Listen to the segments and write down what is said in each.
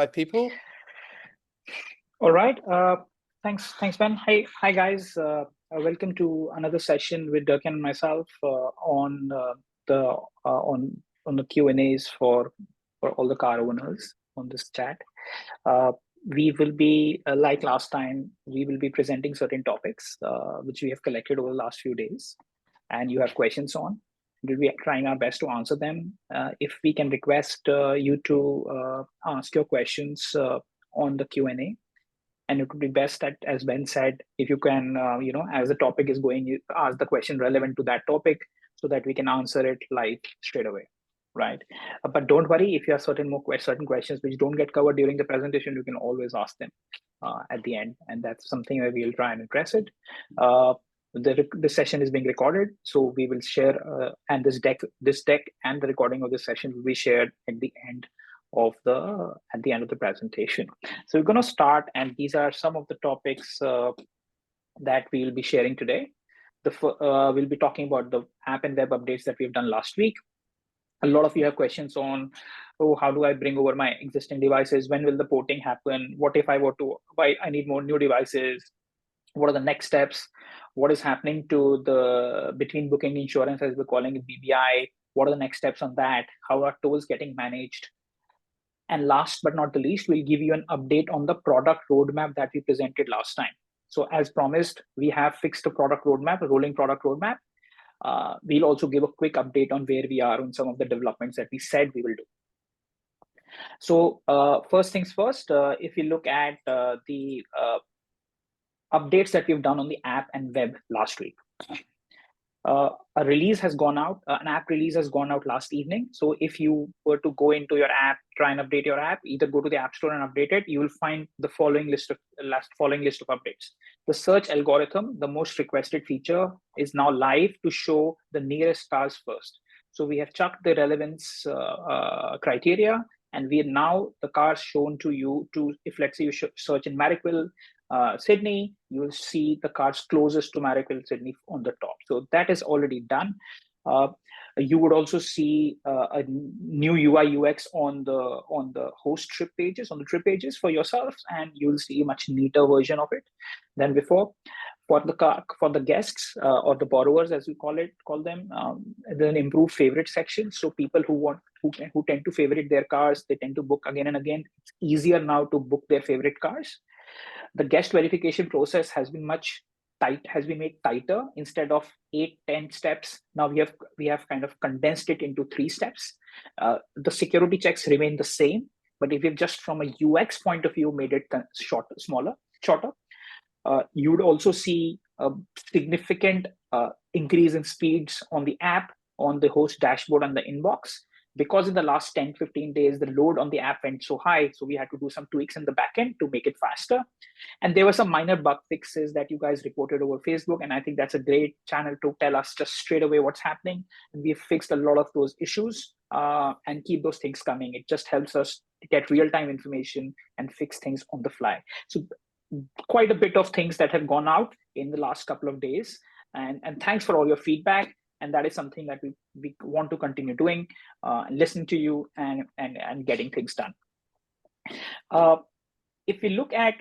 live, people. All right. Thanks, Ben. Hi, guys. Welcome to another session with Dirk and myself on the on the Q&As for all the car owners on this chat. We will be like last time. We will be presenting certain topics which we have collected over the last few days, and you have questions on. We'll be trying our best to answer them. If we can request you to ask your questions on the Q&A. And it would be best that, as Ben said, if you can, as the topic is going, you ask the question relevant to that topic so that we can answer it live straight away, right? But don't worry, if you have certain questions which don't get covered during the presentation, you can always ask them at the end, and that's something that we'll try and address it. The session is being recorded, so we will share, and this deck and the recording of this session will be shared at the end of the presentation. So we're going to start, and these are some of the topics that we will be sharing today. We'll be talking about the app and web updates that we've done last week. A lot of you have questions on, how do I bring over my existing devices? When will the porting happen? What if I were to buy? I need more new devices. What are the next steps? What is happening to the between booking insurance, as we're calling it, BBI? What are the next steps on that? How are tolls getting managed? And last but not the least, we'll give you an update on the product roadmap that we presented last time. So as promised, we have fixed a product roadmap, a rolling product roadmap. We'll also give a quick update on where we are on some of the developments that we said we will do. So first things first, if you look at the updates that we've done on the app and web last week. A release has gone out, an app release has gone out last evening. So if you were to go into your app, try and update your app, either go to the App Store and update it, you will find the following list of updates. The search algorithm, the most requested feature, is now live to show the nearest cars first. So we have chucked the relevance criteria, and we are now the cars shown to you if let's say you search in Marrickville, Sydney, you will see the cars closest to Marrickville, Sydney on the top. So that is already done. You would also see a new UI UX on the host trip pages, on the trip pages for yourselves, and you will see a much neater version of it than before. For the guests or the borrowers, as we call them, there's an improved favorite section. So people who tend to favorite their cars, they tend to book again and again. It's easier now to book their favorite cars. The guest verification process has been made tighter. Instead of 8-10 steps, now we have kind of condensed it into 3 steps. The security checks remain the same, but if you've just from a UX point of view made it shorter. You would also see a significant increase in speeds on the app, on the host dashboard, and the inbox. Because in the last 10-15 days, the load on the app went so high, so we had to do some tweaks in the backend to make it faster. And there were some minor bug fixes that you guys reported over Facebook, and I think that's a great channel to tell us just straight away what's happening. And we've fixed a lot of those issues and keep those things coming. It just helps us get real-time information and fix things on the fly. So quite a bit of things that have gone out in the last couple of days. And thanks for all your feedback. And that is something that we want to continue doing, listening to you and getting things done. If we look at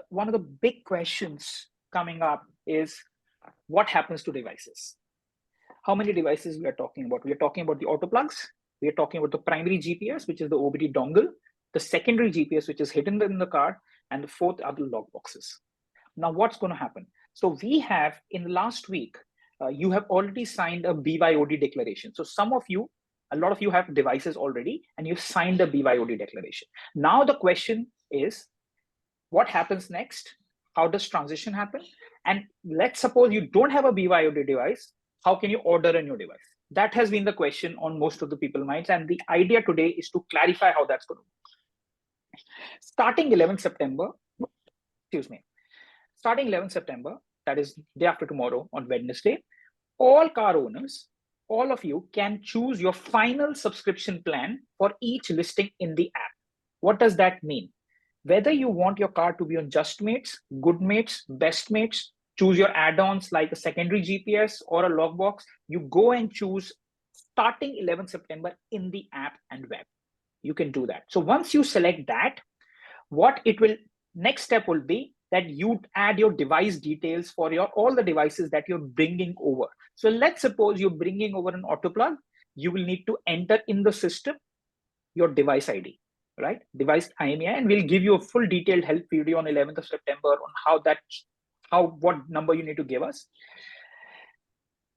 one of the big questions coming up is what happens to devices? How many devices we are talking about? We are talking about the auto plugs. We are talking about the primary GPS, which is the OBD dongle, the secondary GPS, which is hidden in the car, and the fourth are the log boxes. Now, what's going to happen? So we have, in the last week, you have already signed a BYOD declaration. So a lot of you have devices already, and you've signed a BYOD declaration. Now the question is, what happens next? How does transition happen? And let's suppose you don't have a BYOD device. How can you order a new device? That has been the question on most of the people's minds. And the idea today is to clarify how that's going to work. Starting 11 September, that is day after tomorrow on Wednesday, all car owners, all of you can choose your final subscription plan for each listing in the app. What does that mean? Whether you want your car to be on Justmates, Goodmates, Bestmates, choose your add-ons like a secondary GPS or a logbox, you go and choose starting 11 September in the app and web. You can do that. So once you select that, What it will, next step will be that you add your device details for all the devices that you're bringing over. So let's suppose you're bringing over an auto plug. You will need to enter in the system your device ID, right? Device IMEI, and we'll give you a full detailed help video on 11th of September on what number you need to give us.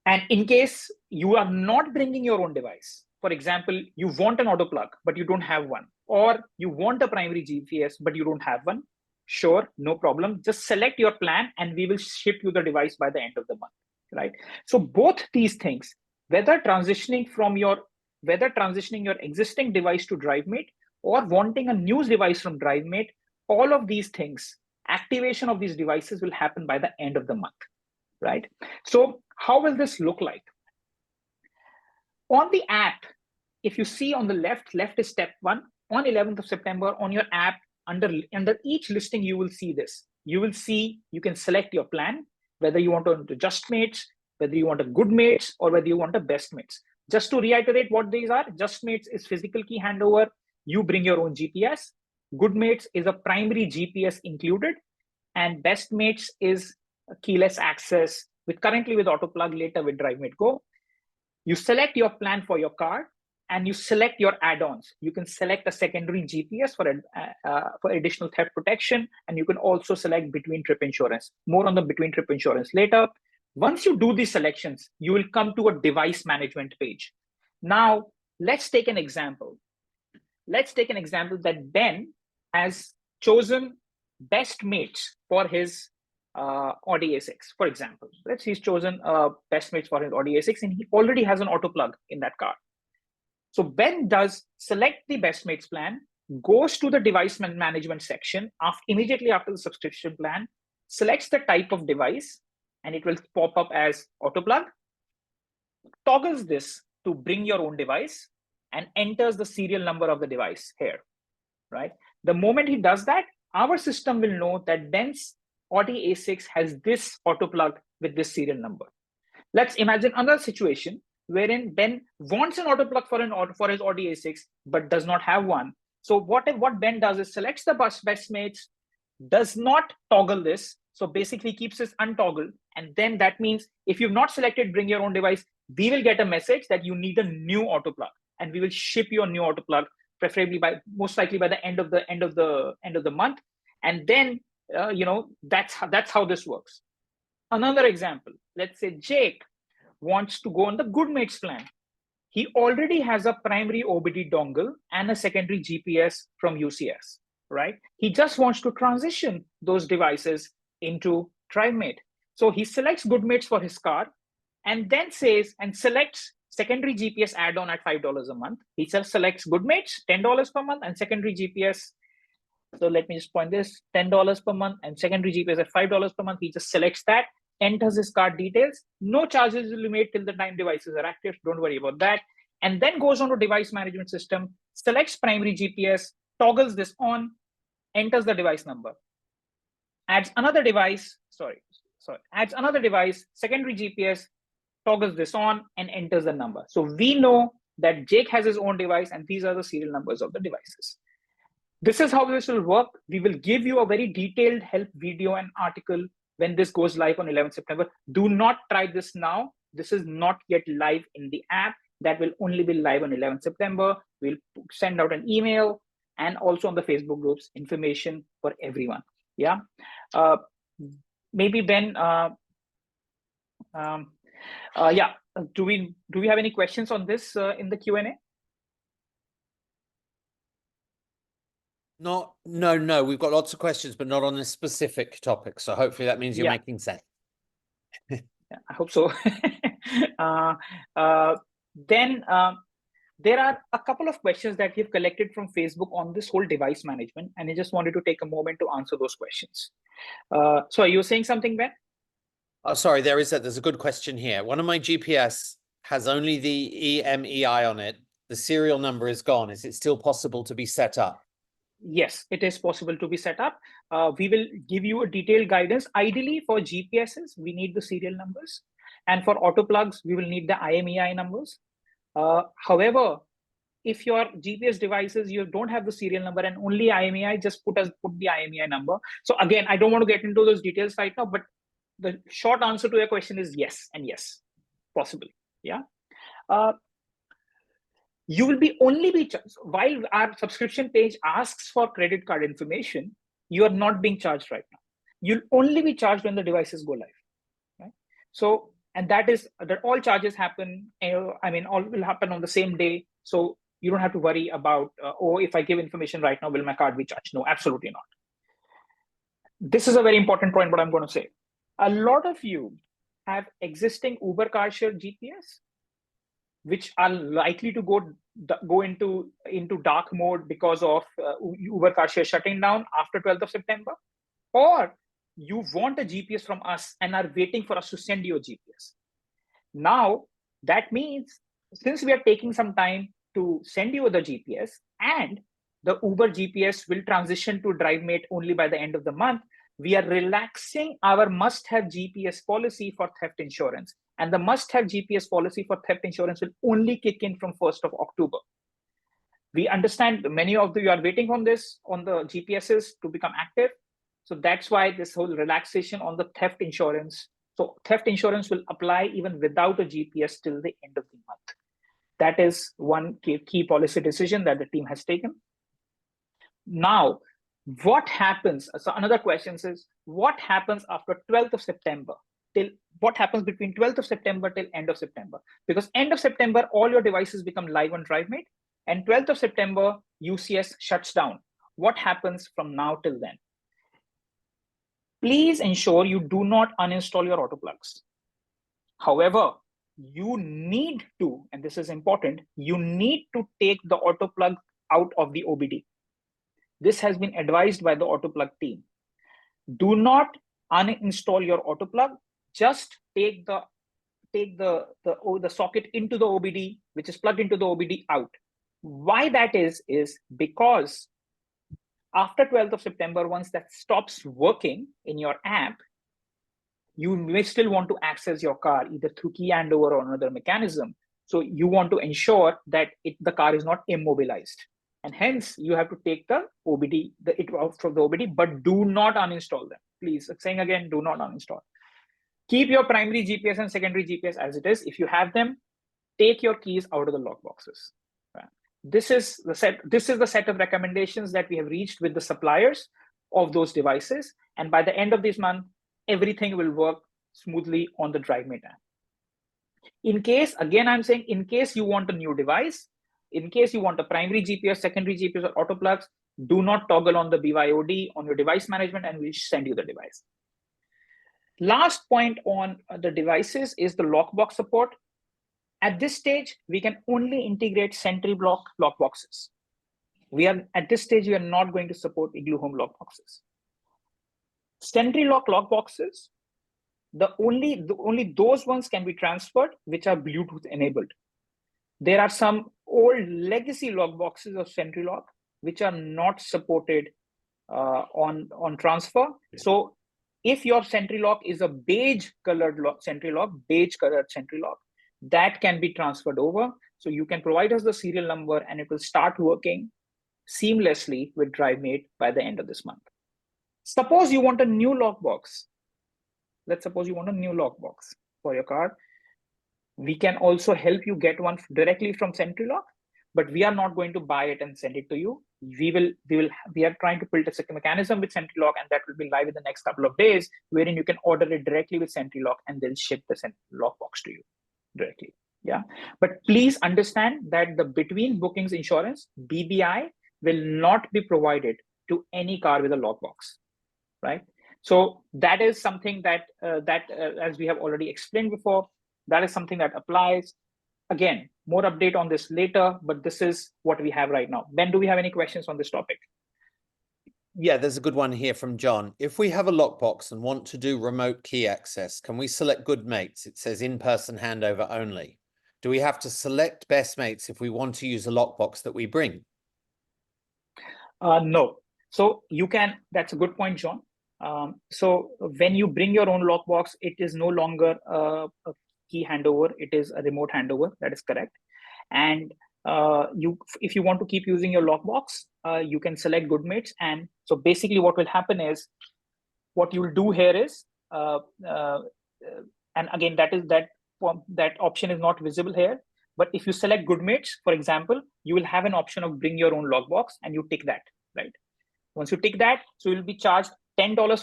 And in case you are not bringing your own device, for example, you want an auto plug, but you don't have one, or you want a primary GPS, but you don't have one, sure, no problem. Just select your plan and we will ship you the device by the end of the month, right? So both these things, whether transitioning your existing device to DriveMate or wanting a new device from DriveMate, all of these things, activation of these devices will happen by the end of the month, right? So how will this look like? On the app, if you see on the left is step 1. On 11th of September, on your app, under each listing, you will see this. You can select your plan, whether you want to just mates, whether you want a good mates, or whether you want a best mates. Just to reiterate what these are, just mates is physical key handover. You bring your own GPS. Good mates is a primary GPS included, and best mates is a keyless access currently with auto plug, later with DriveMate Go. You select your plan for your car and you select your add-ons. You can select a secondary GPS for additional theft protection, and you can also select between trip insurance. More on the between trip insurance later. Once you do these selections, you will come to a device management page. Now, let's take an example. Let's take an example that Ben has chosen best mates for his Audi A6, for example. He's chosen best mates for his Audi A6, and he already has an auto plug in that car. So Ben does select the best mates plan, goes to the device management section immediately after the subscription plan, selects the type of device, and it will pop up as auto plug, toggles this to bring your own device, and enters the serial number of the device here, right? The moment he does that, our system will know that Ben's Audi A6 has this auto plug with this serial number. Let's imagine another situation wherein Ben wants an auto plug for his Audi A6, but does not have one. So what Ben does is selects the best mates, does not toggle this, so basically keeps this untoggled, and then that means if you've not selected bring your own device, we will get a message that you need a new auto plug, and we will ship you a new auto plug, preferably most likely by the end of the month, and then that's how this works. Another example, let's say Jake wants to go on the good mates plan. He already has a primary OBD dongle and a secondary GPS from UCS, right? He just wants to transition those devices into DriveMate. So he selects good mates for his car, and then selects secondary GPS add-on at $5 a month. He just selects good mates, $10 per month, and secondary GPS. So let me just point this, $10 per month, and secondary GPS at $5 per month. He just selects that, enters his card details. No charges will be made till the time devices are active. Don't worry about that. And then goes on to device management system, selects primary GPS, toggles this on, enters the device number, adds another device, secondary GPS, toggles this on, and enters the number. So we know that Jake has his own device, and these are the serial numbers of the devices. This is how this will work. We will give you a very detailed help video and article when this goes live on 11th September. Do not try this now. This is not yet live in the app. That will only be live on 11th September. We'll send out an email and also on the Facebook groups, information for everyone. Yeah. Maybe Ben, yeah. Do we have any questions on this in the Q&A? No. We've got lots of questions, but not on this specific topic. So hopefully that means you're making sense. Yeah, I hope so. Then there are a couple of questions that we've collected from Facebook on this whole device management, and I just wanted to take a moment to answer those questions. So are you saying something, Ben? Oh, sorry, there's a good question here. One of my GPS has only the EMEI on it. The serial number is gone. Is it still possible to be set up? Yes, it is possible to be set up. We will give you a detailed guidance. Ideally, for GPSs, we need the serial numbers. And for auto plugs, we will need the IMEI numbers. However, if your GPS devices, you don't have the serial number and only IMEI, just put the IMEI number. So again, I don't want to get into those details right now, but the short answer to your question is yes and yes, possibly. Yeah. You will only be charged while our subscription page asks for credit card information. You are not being charged right now. You'll only be charged when the devices go live. Right? So, and that all charges happen. All will happen on the same day. So you don't have to worry about, if I give information right now, will my card be charged? No, absolutely not. This is a very important point, what I'm going to say. A lot of you have existing Uber car share GPS, which are likely to go into dark mode because of Uber car share shutting down after 12th of September, or you want a GPS from us and are waiting for us to send you a GPS. Now, that means since we are taking some time to send you the GPS, and the Uber GPS will transition to DriveMate only by the end of the month, we are relaxing our must-have GPS policy for theft insurance. And the must-have GPS policy for theft insurance will only kick in from 1st of October. We understand many of you are waiting on this, on the GPSs to become active. So that's why this whole relaxation on the theft insurance. So theft insurance will apply even without a GPS till the end of the month. That is one key policy decision that the team has taken. Now, what happens? So another question is, what happens after 12th of September? What happens between 12th of September till end of September? Because end of September, all your devices become live on DriveMate, and 12th of September, UCS shuts down. What happens from now till then? Please ensure you do not uninstall your auto plugs. However, you need to, and this is important, you need to take the auto plug out of the OBD. This has been advised by the auto plug team. Do not uninstall your auto plug. Just take the socket into the OBD, which is plugged into the OBD, out. Why that is because after 12th of September, once that stops working in your app, you may still want to access your car either through key handover or another mechanism. So you want to ensure that the car is not immobilized. And hence, you have to take the OBD, it out from the OBD, but do not uninstall them. Please, saying again, do not uninstall. Keep your primary GPS and secondary GPS as it is. If you have them, take your keys out of the lock boxes. This is the set of recommendations that we have reached with the suppliers of those devices. And by the end of this month, everything will work smoothly on the DriveMate app. In case, again, I'm saying, in case you want a new device, in case you want a primary GPS, secondary GPS, or auto plugs, do not toggle on the BYOD on your device management, and we'll send you the device. Last point on the devices is the lockbox support. At this stage, we can only integrate SentryBlock lockboxes. At this stage, we are not going to support Igloo Home lockboxes. SentryLock lockboxes, only those ones can be transferred which are Bluetooth enabled. There are some old legacy lockboxes of SentryLock which are not supported on transfer. So if your SentryLock is a beige colored SentryLock, that can be transferred over. So you can provide us the serial number and it will start working seamlessly with DriveMate by the end of this month. Suppose you want a new lockbox. Let's suppose you want a new lockbox for your car. We can also help you get one directly from SentryLock, but we are not going to buy it and send it to you. We are trying to build a mechanism with SentryLock, and that will be live in the next couple of days, wherein you can order it directly with SentryLock and they'll ship the SentryLock box to you directly. Yeah, but please understand that the between bookings insurance, BBI, will not be provided to any car with a lockbox, right? So that is something that as we have already explained before, that is something that applies. Again, more update on this later, but this is what we have right now. Ben, do we have any questions on this topic? Yeah, there's a good one here from John. If we have a lockbox and want to do remote key access, can we select good mates? It says in-person handover only. Do we have to select best mates if we want to use a lockbox that we bring? No. So you can, that's a good point, John. So when you bring your own lockbox, it is no longer a key handover, it is a remote handover, that is correct. And if you want to keep using your lockbox, you can select good mates. And so basically what will happen is, what you will do here is, and again, that option is not visible here. But if you select good mates, for example, you will have an option of bring your own lockbox, and you tick that, right? Once you tick that, so you'll be charged $10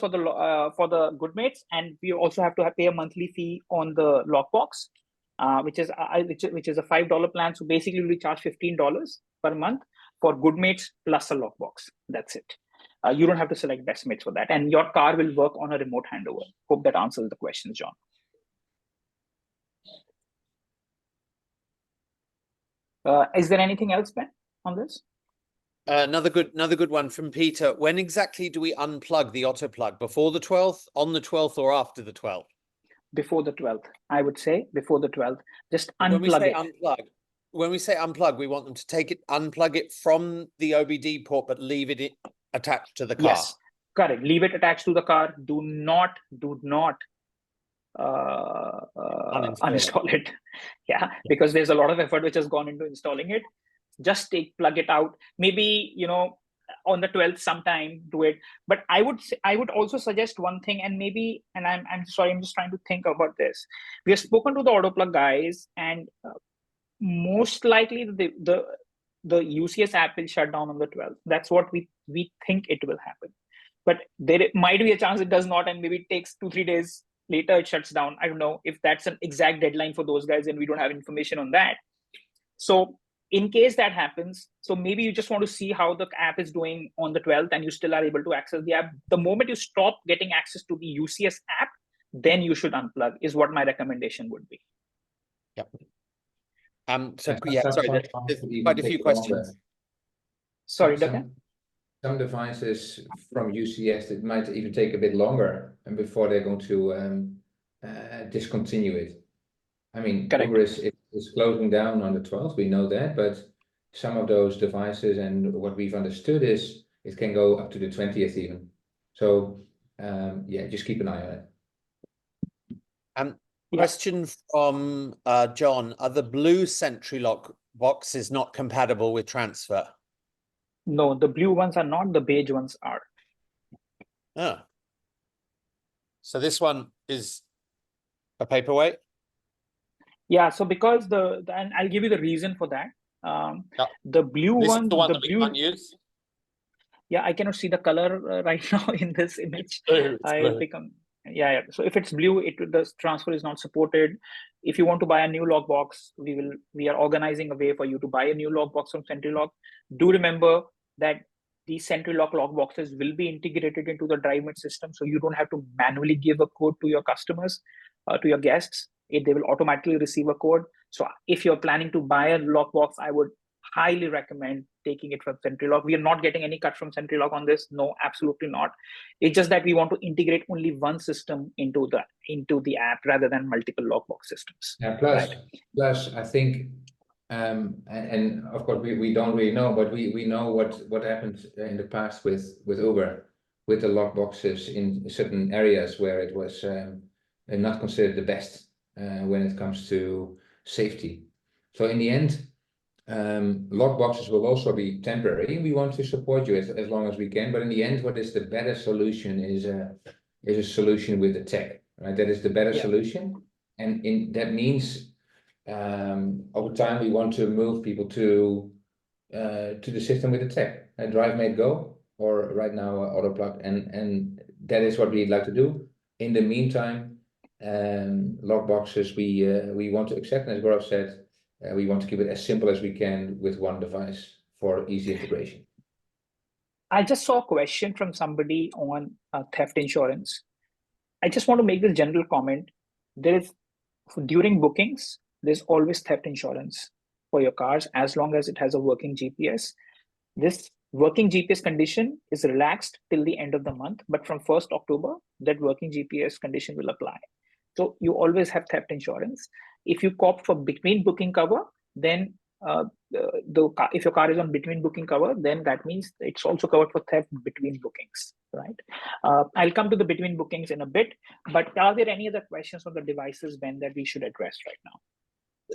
for the good mates, and we also have to pay a monthly fee on the lockbox, which is a $5 plan. So basically, we charge $15 per month for good mates plus a lockbox. That's it. You don't have to select best mates for that, and your car will work on a remote handover. Hope that answers the question, John. Is there anything else, Ben, on this? Another good one from Peter. When exactly do we unplug the auto plug? Before the 12th, on the 12th, or after the 12th? Before the 12th, I would say before the 12th. Just unplug it. When we say unplug, we want them to unplug it from the OBD port, but leave it attached to the car. Yes, correct. Leave it attached to the car. Do not uninstall it. Yeah, because there's a lot of effort which has gone into installing it. Just plug it out. Maybe, on the 12th sometime do it. But I would also suggest one thing, and I'm sorry, I'm just trying to think about this. We have spoken to the auto plug guys, and most likely the UCS app will shut down on the 12th. That's what we think it will happen. But there might be a chance it does not, and maybe it takes 2-3 days later it shuts down. I don't know if that's an exact deadline for those guys, and we don't have information on that. So in case that happens, so maybe you just want to see how the app is doing on the 12th, and you still are able to access the app. The moment you stop getting access to the UCS app, then you should unplug, is what my recommendation would be. Yep. Sorry, there's quite a few questions. Sorry, Duncan? Some devices from UCS, it might even take a bit longer and before they're going to discontinue it. I mean, Uber is closing down on the 12th, we know that, but some of those devices, and what we've understood is it can go up to the 20th even. So just keep an eye on it. Question from John: are the blue Sentry Lock boxes not compatible with transfer? No, the blue ones are not, the beige ones are. Oh. So this one is a paperweight? Yeah, so because and I'll give you the reason for that. The blue this one, is the one the that we blue, can't use? Yeah, I cannot see the color right now in this image. Yeah. So if it's blue, the transfer is not supported. If you want to buy a new lockbox, we are organizing a way for you to buy a new lockbox from SentryLock. Do remember that these SentryLock lockboxes will be integrated into the DriveMate system, so you don't have to manually give a code to your customers, to your guests. They will automatically receive a code. So if you're planning to buy a lockbox, I would highly recommend taking it from SentryLock. We are not getting any cut from SentryLock on this. No, absolutely not. It's just that we want to integrate only one system into the app rather than multiple lockbox systems. Yeah, plus I think, and of course we don't really know, but we know what happened in the past with Uber, with the lockboxes in certain areas where it was not considered the best when it comes to safety. So in the end, lockboxes will also be temporary. We want to support you as long as we can, but in the end, what is the better solution is a solution with the tech, right? That is the better solution, and that means over time we want to move people to the system with the tech, DriveMate Go, or right now AutoPlug, and that is what we'd like to do. In the meantime, lockboxes we want to accept, and as Gaurav said, we want to keep it as simple as we can with one device for easy integration. I just saw a question from somebody on theft insurance. I just want to make this general comment. During bookings, there's always theft insurance for your cars as long as it has a working GPS. This working GPS condition is relaxed till the end of the month, but from 1st October, that working GPS condition will apply. So you always have theft insurance. If you opt for between booking cover, then if your car is on between booking cover, then that means it's also covered for theft between bookings, right? I'll come to the between bookings in a bit, but are there any other questions on the devices, Ben, that we should address right now?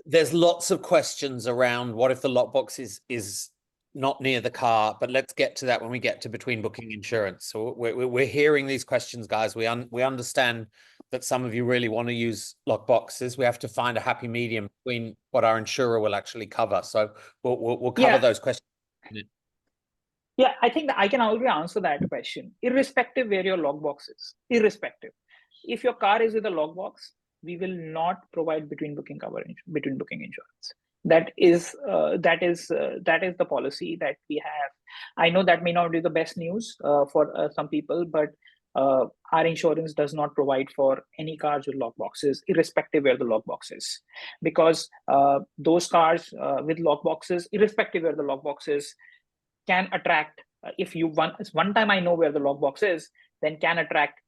there's lots of questions around what if the lockbox is not near the car, but let's get to that when we get to between booking insurance. So we're hearing these questions, guys. We understand that some of you really want to use lockboxes. We have to find a happy medium between what our insurer will actually cover. So we'll cover those questions. Yeah, I think that I can already answer that question, irrespective where your lockbox is. Irrespective, if your car is with a lockbox, we will not provide between booking insurance. That is the policy that we have. I know that may not be the best news for some people, but our insurance does not provide for any cars with lockboxes, irrespective where the lockbox is, because those cars with lockboxes, irrespective where the lockbox is, can attract, if you one time I know where the lockbox is, then can attract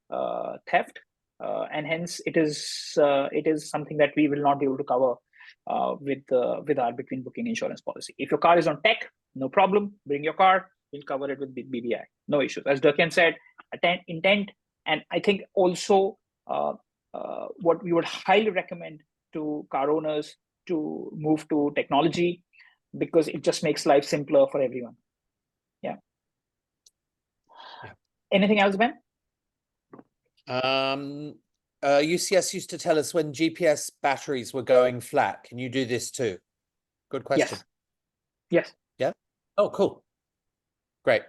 theft, and hence it is something that we will not be able to cover with our between booking insurance policy. If your car is on tech, no problem, bring your car, we'll cover it with BBI, no issues. As Dirk-Jan said, intent, and I think also what we would highly recommend to car owners to move to technology, because it just makes life simpler for everyone. Yeah. Anything else, Ben? UCS used to tell us when GPS batteries were going flat. Can you do this too? Good question. Yes. Yeah. Oh, cool. Great.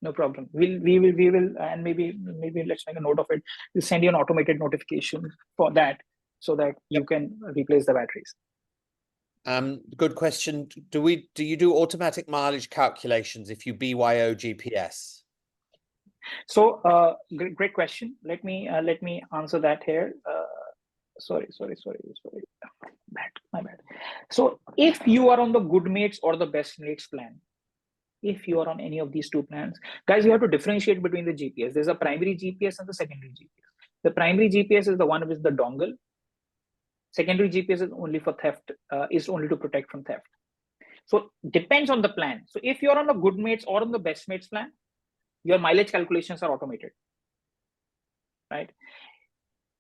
No problem. We will, and maybe let's make a note of it. We'll send you an automated notification for that, so that you can replace the batteries. Good question. Do you do automatic mileage calculations if you BYO GPS? So great question. Let me answer that here. Sorry. My bad. So if you are on the good mates or the best mates plan, if you are on any of these two plans, guys, you have to differentiate between the GPS. There's a primary GPS and the secondary GPS. The primary GPS is the one with the dongle. Secondary GPS is only for theft, is only to protect from theft. So depends on the plan. So if you're on the good mates or on the best mates plan, your mileage calculations are automated, right?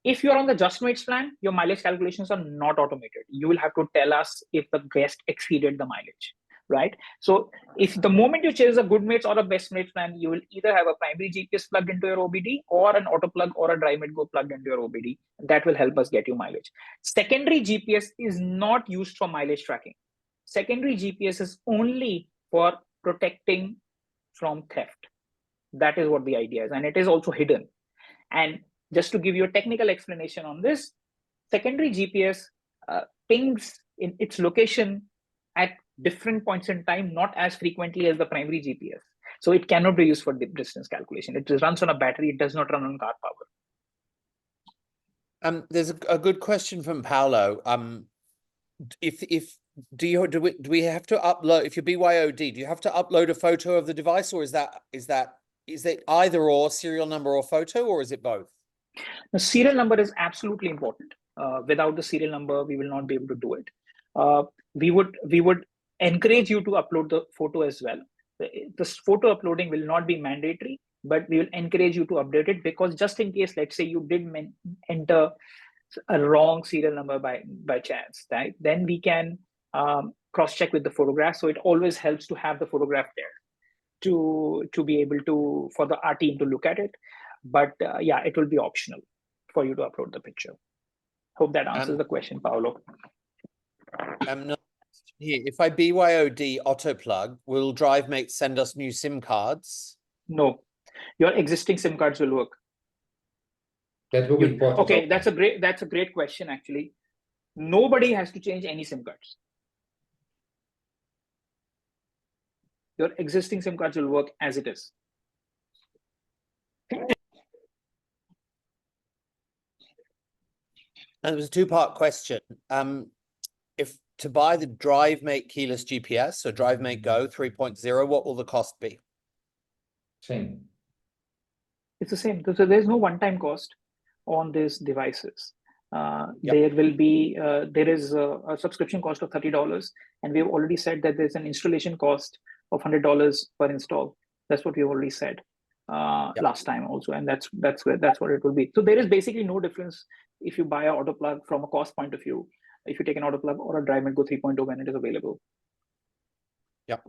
If you're on the just mates plan, your mileage calculations are not automated. You will have to tell us if the guest exceeded the mileage, right? So if the moment you choose a good mates or a best mates plan, you will either have a primary GPS plugged into your OBD or an auto plug or a drive go plugged into your OBD. That will help us get you mileage. Secondary GPS is not used for mileage tracking. Secondary GPS is only for protecting from theft. That is what the idea is, and it is also hidden. And just to give you a technical explanation on this, secondary GPS pings in its location at different points in time, not as frequently as the primary GPS. So it cannot be used for distance calculation. It runs on a battery. It does not run on car power. There's a good question from Paolo. Do we have to upload, if you're BYOD, do you have to upload a photo of the device, or is it either or, serial number or photo, or is it both? The serial number is absolutely important. Without the serial number, we will not be able to do it. We would encourage you to upload the photo as well. This photo uploading will not be mandatory, but we will encourage you to update it, because just in case, let's say you did enter a wrong serial number by chance, right? Then we can cross-check with the photograph. So it always helps to have the photograph there to be able to, for our team to look at it. But yeah, it will be optional for you to upload the picture. Hope that answers the question, Paolo. Here, if I BYOD auto plug, will DriveMate send us new SIM cards? No, your existing SIM cards will work. That will be important. Okay, that's a great question, actually. Nobody has to change any SIM cards. Your existing SIM cards will work as it is. And it was a two-part question. If to buy the DriveMate keyless GPS, so DriveMate Go 3.0, what will the cost be? Same. It's the same. So there's no one-time cost on these devices. There will be there is a subscription cost of $30, and we've already said that there's an installation cost of $100 per install. That's what we've already said. last time also, and that's what it will be. So there is basically no difference if you buy an auto plug from a cost point of view, if you take an auto plug or a DriveMate Go 3.0 when it is available. Yep.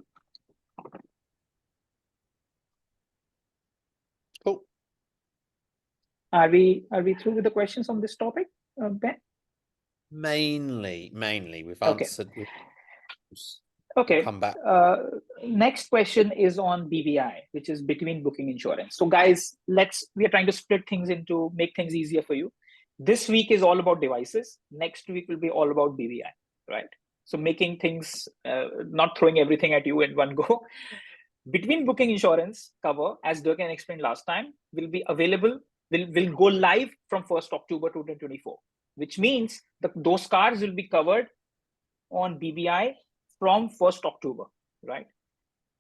Cool. Are we through with the questions on this topic, Ben? Mainly, we've Okay. answered. Okay. We'll come back. Next question is on BBI, which is between booking insurance. So guys, we are trying to split things into, make things easier for you. This week is all about devices. Next week will be all about BBI, right? So making things, not throwing everything at you in one go. Between booking insurance cover, as Dirk-Jan explained last time, will be available, will go live from 1st October 2024, which means those cars will be covered on BBI from 1st October, right?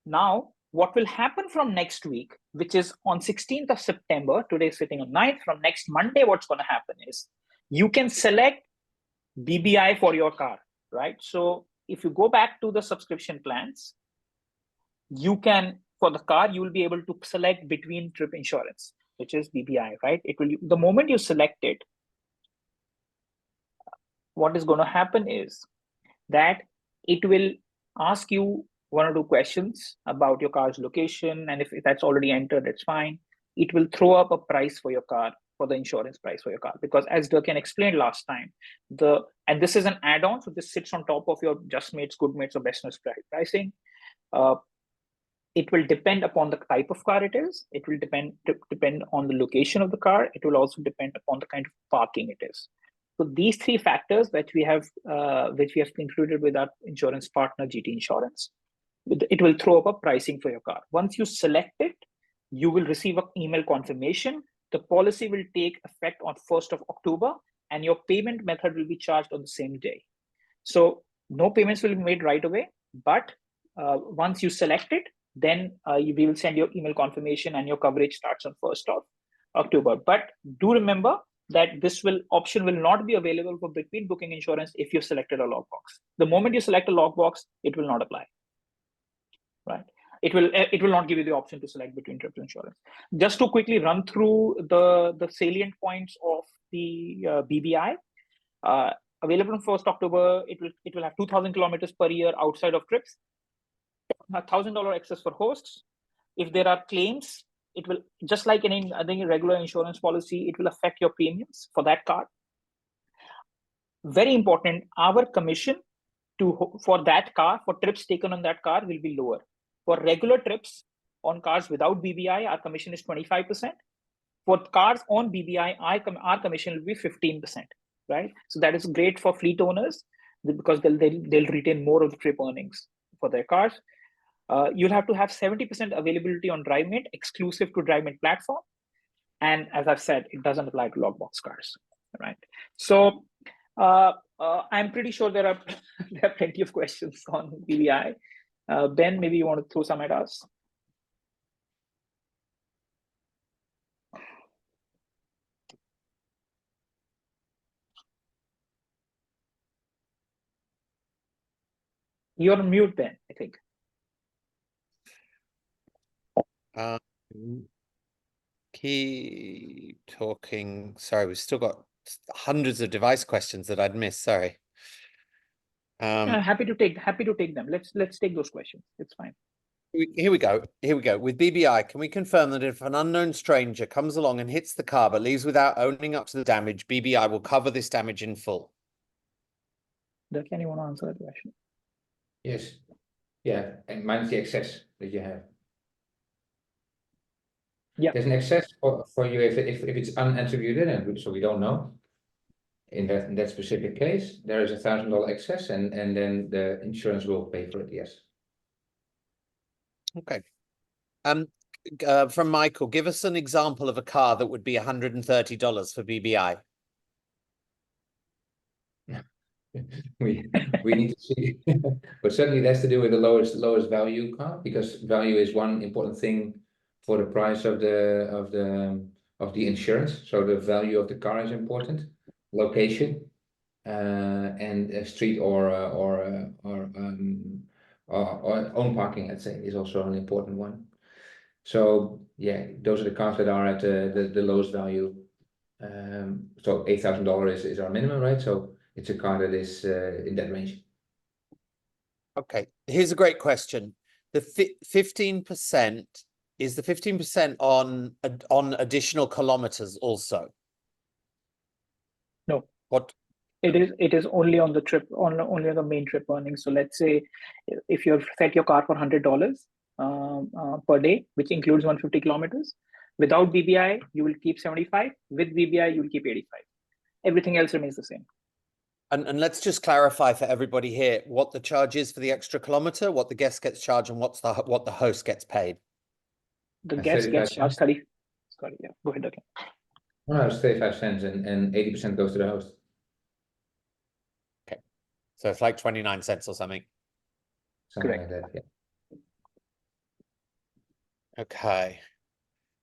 Now, what will happen from next week, which is on 16th of September, today is sitting on 9th, from next Monday, what's going to happen is you can select BBI for your car, right? So if you go back to the subscription plans, you can, for the car, you will be able to select between trip insurance, which is BBI, right? It will, the moment you select it, what is going to happen is that it will ask you one or two questions about your car's location, and if that's already entered, it's fine. It will throw up a price for your car, for the insurance price for your car, because as Dirk-Jan explained last time, and this is an add-on, so this sits on top of your Just Mates, Good Mates, or Best Mates pricing. It will depend upon the type of car it is. It will depend on the location of the car. It will also depend upon the kind of parking it is. So these three factors that we have included with our insurance partner, GT Insurance, it will throw up a pricing for your car. Once you select it, you will receive an email confirmation. The policy will take effect on 1st of October, and your payment method will be charged on the same day. So no payments will be made right away, but once you select it, then we will send you email confirmation, and your coverage starts on 1st of October. But do remember that this option will not be available for between booking insurance if you've selected a lockbox. The moment you select a lockbox, it will not apply, right? It will not give you the option to select between trips insurance. Just to quickly run through the salient points of the BBI. Available on 1st October, it will have 2,000 kilometers per year outside of trips, $1,000 excess for hosts. If there are claims, it will, just like any regular insurance policy, it will affect your premiums for that car. Very important, our commission for that car, for trips taken on that car, will be lower. For regular trips on cars without BBI, our commission is 25%. For cars on BBI, our commission will be 15%, right? So that is great for fleet owners because they'll retain more of the trip earnings for their cars. You'll have to have 70% availability on DriveMate, exclusive to DriveMate platform. And as I've said, it doesn't apply to logbox cars, right? So I'm pretty sure there are plenty of questions on BBI. Ben, maybe you want to throw some at us? You're on mute, Ben, I think. Keep talking. Sorry, we've still got hundreds of device questions that I'd missed. Sorry. Happy to take them. Let's take those questions. It's fine. Here we go. With BBI, can we confirm that if an unknown stranger comes along and hits the car but leaves without owning up to the damage, BBI will cover this damage in full? Can you want to answer that question? Yes. Yeah, and minus the excess that you have. Yeah. There's an excess for you if it's unattributed, and so we don't know. In that specific case, there is $1,000 excess, and then the insurance will pay for it. Yes. Okay. From Michael, give us an example of a car that would be $130 for BBI. we need to see, but certainly it has to do with the lowest value car, because value is one important thing for the price of the insurance. So the value of the car is important, location, and street or own parking, let's say, is also an important one. So yeah, those are the cars that are at the lowest value. So $8,000 is our minimum, right? So it's a car that is in that range. Okay, here's a great question. The 15%, is the 15% on additional kilometers also? No. What? It is only on the trip, only on the main trip earnings. So let's say if you've set your car for $100 per day, which includes 150 kilometers, without BBI, you will keep 75. With BBI, you will keep 85. Everything else remains the same. And let's just clarify for everybody here what the charge is for the extra kilometer, what the guest gets charged, and what the host gets paid. The guest gets charged 30. Sorry, yeah, go ahead, okay. No, it's 35 cents and 80% goes to the host. Okay, so it's like 29 cents or something. Something Correct. like that, yeah. Okay.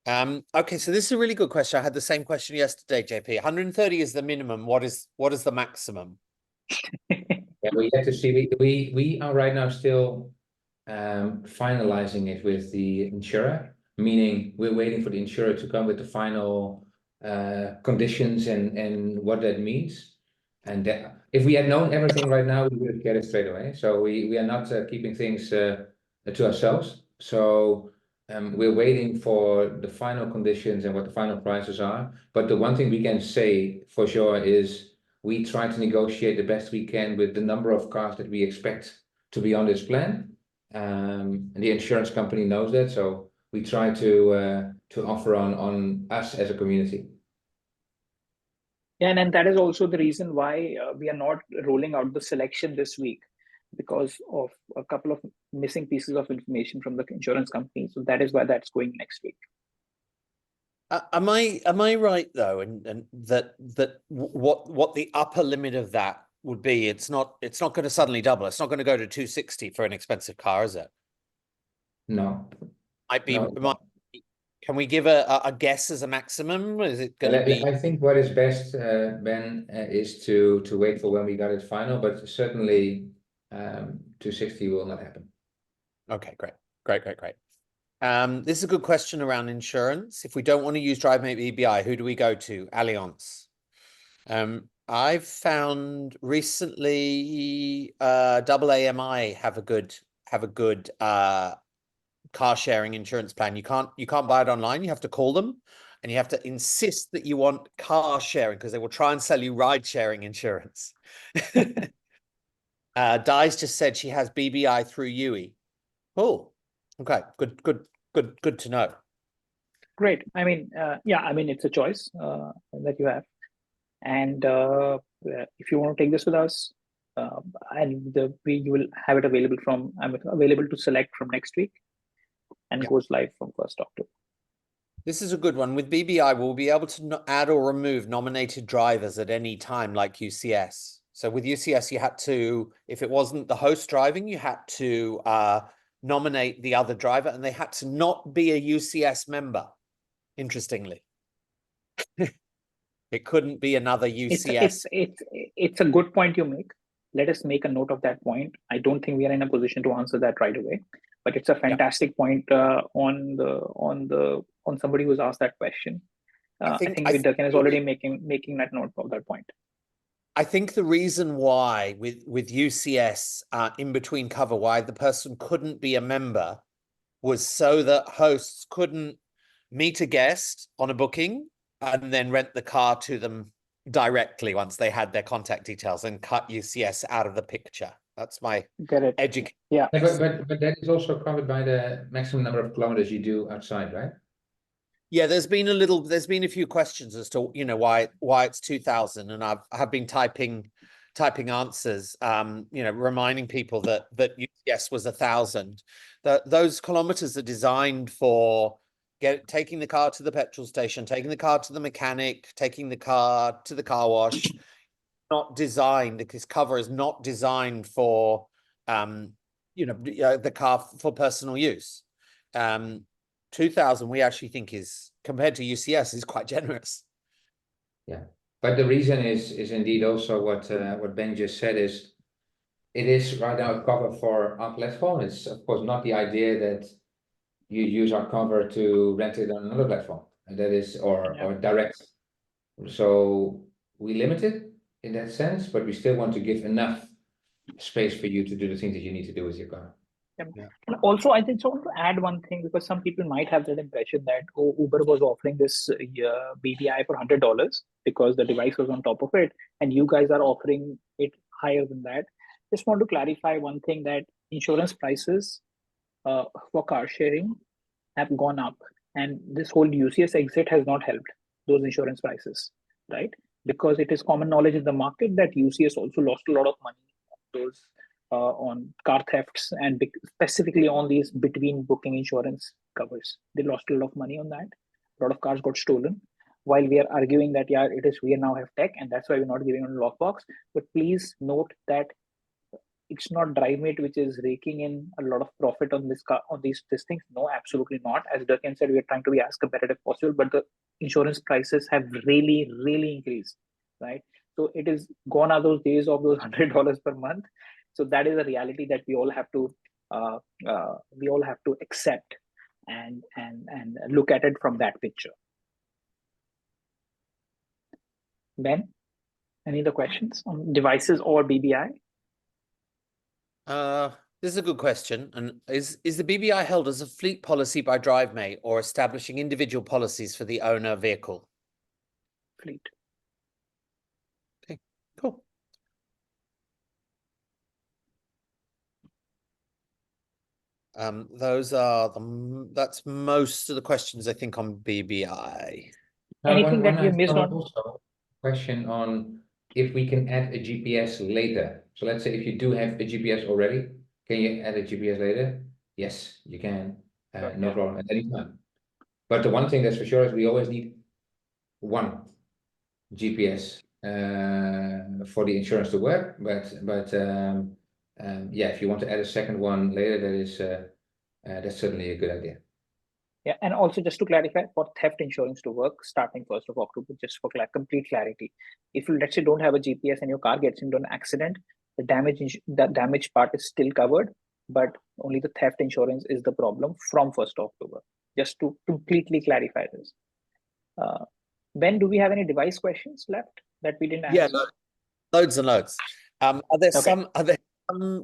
Okay, so this is a really good question. I had the same question yesterday, JP. 130 is the minimum. What is the maximum? Yeah, we have to see. We are right now still finalizing it with the insurer, meaning we're waiting for the insurer to come with the final conditions and what that means. And that, if we had known everything right now, we would get it straight away. So we are not keeping things to ourselves. So we're waiting for the final conditions and what the final prices are. But the one thing we can say for sure is we try to negotiate the best we can with the number of cars that we expect to be on this plan. And the insurance company knows that, so we try to offer on us as a community. Yeah, and that is also the reason why we are not rolling out the selection this week, because of a couple of missing pieces of information from the insurance company. So that is why that's going next week. Am I right though, and that what the upper limit of that would be? It's not going to suddenly double. It's not going to go to 260 for an expensive car, is it? No. Might be. No. Can we give a guess as a maximum? Is it going to be? I think what is best, Ben, is to wait for when we got it final, but certainly 260 will not happen. Okay, great. This is a good question around insurance. If we don't want to use DriveMate BBI, who do we go to? Allianz. I've found recently AAMI have a good car sharing insurance plan. You can't buy it online. You have to call them and you have to insist that you want car sharing because they will try and sell you ride sharing insurance. Di's just said she has BBI through UE. Oh, okay, good to know. Great. I mean, yeah, I mean, it's a choice that you have. And if you want to take this with us, and you will have it available available to select from next week, and Yeah. goes live from 1st October. This is a good one. With BBI, we'll be able to add or remove nominated drivers at any time, like UCS. So with UCS, you had to, if it wasn't the host driving, you had to nominate the other driver, and they had to not be a UCS member. Interestingly, it couldn't be another UCS. It's a good point you make. Let us make a note of that point. I don't think we are in a position to answer that right away, but it's a fantastic point on somebody who's asked that question. I think Dirk-Jan is already making that note of that point. I think the reason why with UCS in between cover, why the person couldn't be a member was so that hosts couldn't meet a guest on a booking and then rent the car to them directly once they had their contact details and cut UCS out of the picture. That's my education. Yeah. But that is also covered by the maximum number of kilometers you do outside, right? Yeah, there's been a few questions as to why it's 2,000, and I've been typing answers, reminding people that UCS was 1,000. Those kilometers are designed for taking the car to the petrol station, taking the car to the mechanic, taking the car to the car wash. Not designed, this cover is not designed for the car for personal use. 2,000 we actually think is, compared to UCS, is quite generous. Yeah, but the reason is indeed also what Ben just said, is it is right now a cover for our platform. It's of course not the idea that you use our cover to rent it on another platform, and that is or direct. So we limit it in that sense, but we still want to give enough space for you to do the things that you need to do with your car. Yeah. And also, I think so. I want to add one thing, because some people might have that impression that Uber was offering this BBI for $100 because the device was on top of it, and you guys are offering it higher than that. Just want to clarify one thing, that insurance prices for car sharing have gone up, and this whole UCS exit has not helped those insurance prices, right? Because it is common knowledge in the market that UCS also lost a lot of money on those on car thefts, and specifically on these between booking insurance covers. They lost a lot of money on that. A lot of cars got stolen. While we are arguing that we now have tech, and that's why we're not giving on lockbox. But please note that it's not DriveMate which is raking in a lot of profit on this car, on these things. No, absolutely not. As Dirk-Jan said, we are trying to be as competitive possible, but the insurance prices have really, really increased, right? So it is gone are those days of those $100 per month. So that is a reality that we all have to accept and look at it from that picture. Ben, any other questions on devices or BBI? This is a good question. And is the BBI held as a fleet policy by DriveMate or establishing individual policies for the owner vehicle? Fleet. Okay, cool. That's most of the questions I think on BBI. Anything that we missed on? Also, question on if we can add a GPS later. So let's say if you do have a GPS already, can you add a GPS later? Yes, you can. No problem at any time. But the one thing that's for sure is we always need one GPS for the insurance to work. But yeah, if you want to add a second one later, that's certainly a good idea. Yeah, and also just to clarify, for theft insurance to work starting 1st of October, just for complete clarity, if you let's say don't have a GPS and your car gets into an accident, the damage part is still covered, but only the theft insurance is the problem from 1st of October. Just to completely clarify this. Ben, do we have any device questions left that we didn't answer? Yeah, loads and loads. Are there some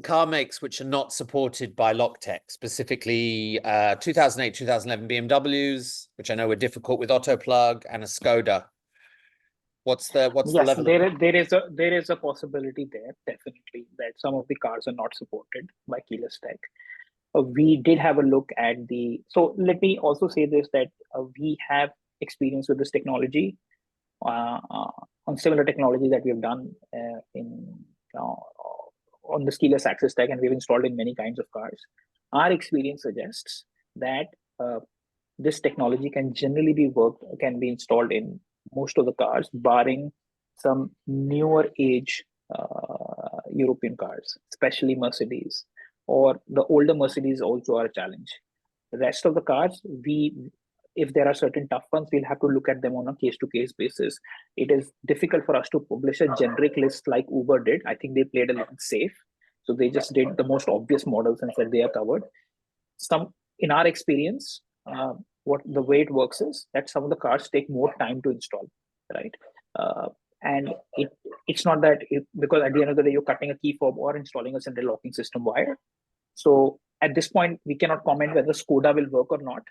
car makes which are not supported by LockTech, specifically 2008, 2011 BMWs, which I know were difficult with Autoplug, and a Skoda? What's the level? There is a possibility there, definitely, that some of the cars are not supported by keyless tech. We did have a look at so let me also say this, that we have experience with this technology on similar technology that we have done on the keyless access tech, and we've installed in many kinds of cars. Our experience suggests that this technology can generally be installed in most of the cars, barring some newer age European cars, especially Mercedes, or the older Mercedes also are a challenge. The rest of the cars, if there are certain tough ones, we'll have to look at them on a case-to-case basis. It is difficult for us to publish a generic list like Uber did. I think they played a little safe. So they just did the most obvious models and said they are covered. In our experience, the way it works is that some of the cars take more time to install, right? And it's not that because at the end of the day, you're cutting a key fob or installing a central locking system wire. So at this point, we cannot comment whether Skoda will work or not.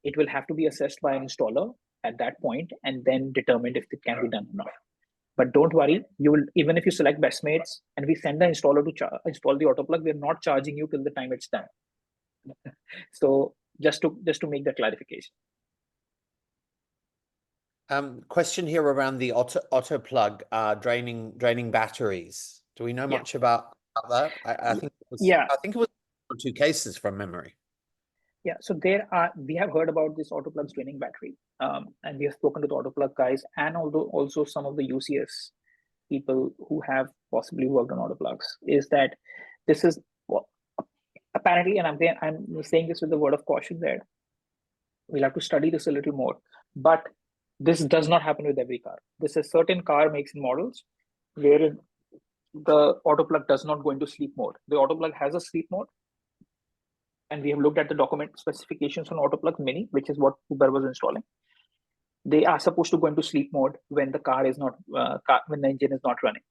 It will have to be assessed by an installer at that point and then determined if it can be done or not. But don't worry, you will, even if you select best mates and we send the installer to install the auto plug, we're not charging you till the time it's done. So just to make that clarification. Question here around the auto plug draining batteries. Do we know much about that? I think it was 2 cases from memory. Yeah, so we have heard about this auto plugs draining battery, and we have spoken to the auto plug guys, and also some of the UCS people who have possibly worked on auto plugs. Is that this is apparently, and I'm saying this with a word of caution there. We'll have to study this a little more, but this does not happen with every car. This is certain car makes and models wherein the auto plug does not go into sleep mode. The auto plug has a sleep mode, and we have looked at the document specifications on Autoplug Mini, which is what Uber was installing. They are supposed to go into sleep mode when the car is not when the engine is not running.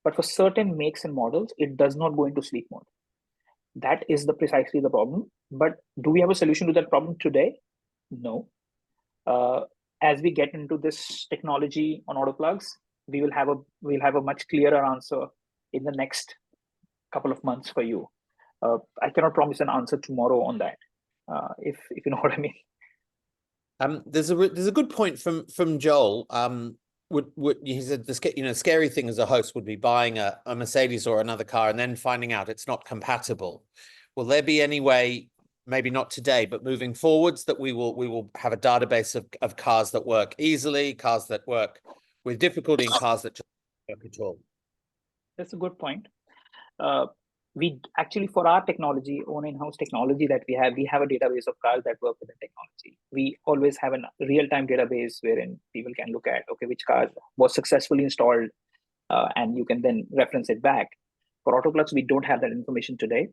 But for certain makes and models, it does not go into sleep mode. That is precisely the problem. But do we have a solution to that problem today? No. As we get into this technology on Autoplugs, we'll have a much clearer answer in the next couple of months for you. I cannot promise an answer tomorrow on that, if you know what I mean. There's a good point from Joel. He said the scary thing as a host would be buying a Mercedes or another car and then finding out it's not compatible. Will there be any way, maybe not today, but moving forwards, that we will have a database of cars that work easily, cars that work with difficulty, and cars that just don't work at all? That's a good point. We actually, for our technology, own in-house technology that we have a database of cars that work with the technology. We always have a real-time database wherein people can look at, okay, which car was successfully installed, and you can then reference it back. For Autoplugs, we don't have that information today.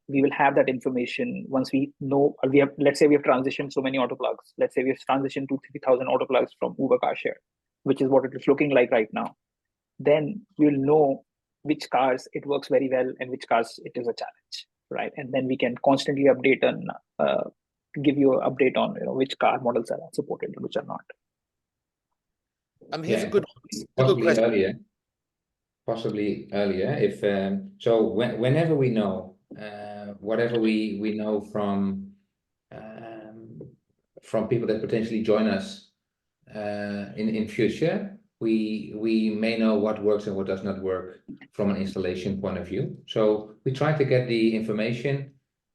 We will have that information once we know, let's say we have transitioned so many Autoplugs. Let's say we have transitioned to 3,000 Autoplugs from Uber Car Share, which is what it is looking like right now. Then we'll know which cars it works very well and which cars it is a challenge, right? And then we can constantly update and give you an update on which car models are supported and which are not. Here's a good possibly question. Possibly earlier, if so, whenever we know, whatever we know from people that potentially join us in future, we may know what works and what does not work from an installation point of view. So we try to get the information.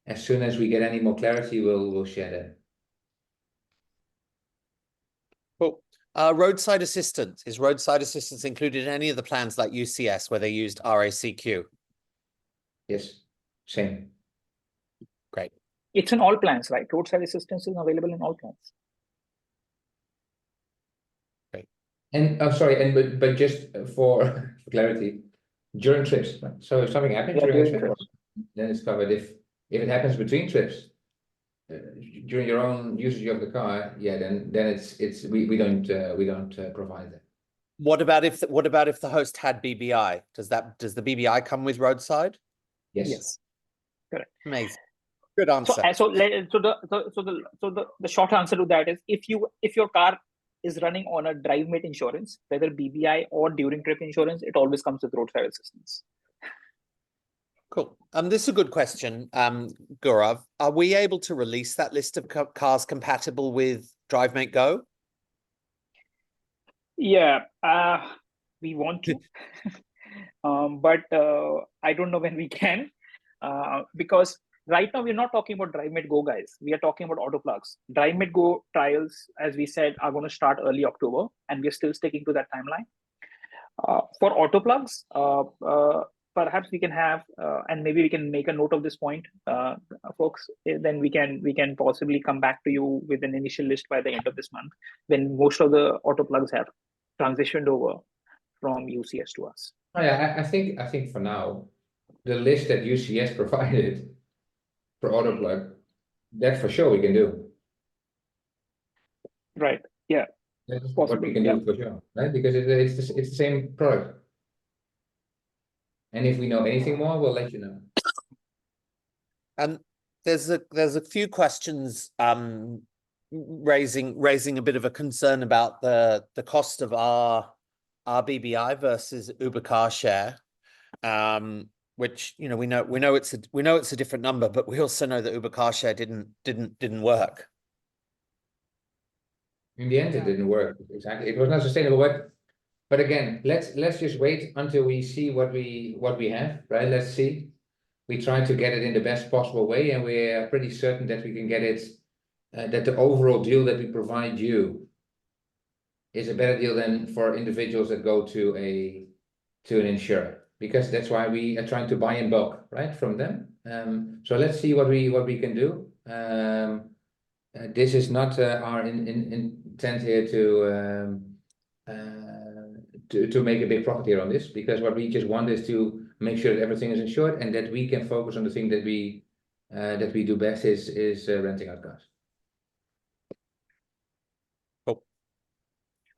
As soon as we get any more clarity, we'll share that. Cool. Roadside assistance. Is roadside assistance included in any of the plans like UCS where they used RACQ? Yes, same. Great. It's in all plans, right? Roadside assistance is available in all plans. Great. And but just for clarity, during trips. Right? So if something happens during trips, then it's covered. If it happens between trips, during your own usage of the car, yeah, then we don't provide that. What about if the host had BBI? Does the BBI come with roadside? Yes. Correct. Amazing. Good answer. So the short answer to that is if your car is running on a drive-mate insurance, whether BBI or during trip insurance, it always comes with roadside assistance. Cool. This is a good question, Gaurav. Are we able to release that list of cars compatible with DriveMate Go? Yeah, we want to, but I don't know when we can, because right now we're not talking about DriveMate Go, guys. We are talking about Autoplugs. DriveMate Go trials, as we said, are going to start early October, and we're still sticking to that timeline. For Autoplugs, perhaps we can have, and maybe we can make a note of this point, folks. Then we can possibly come back to you with an initial list by the end of this month, when most of the Autoplugs have transitioned over from UCS to us. Oh, yeah, I think for now, the list that UCS provided for Autoplug, that for sure we can do. Right. Yeah. That's what we can do for sure, right? Because it's the same product. And if we know anything more, we'll let you know. And there's a few questions raising a bit of a concern about the cost of our BBI versus Uber Car Share, which we know it's a different number, but we also know that Uber Car Share didn't work. In the end, it didn't work exactly. It was not sustainable, but again, let's just wait until we see what we have, right? Let's see. We try to get it in the best possible way, and we're pretty certain that we can get it. That the overall deal that we provide you is a better deal than for individuals that go to an insurer, because that's why we are trying to buy in bulk, right, from them. So let's see what we can do. This is not our intent here to make a big profit here on this, because what we just want is to make sure that everything is insured and that we can focus on the thing that we that we do best is renting out cars. Cool.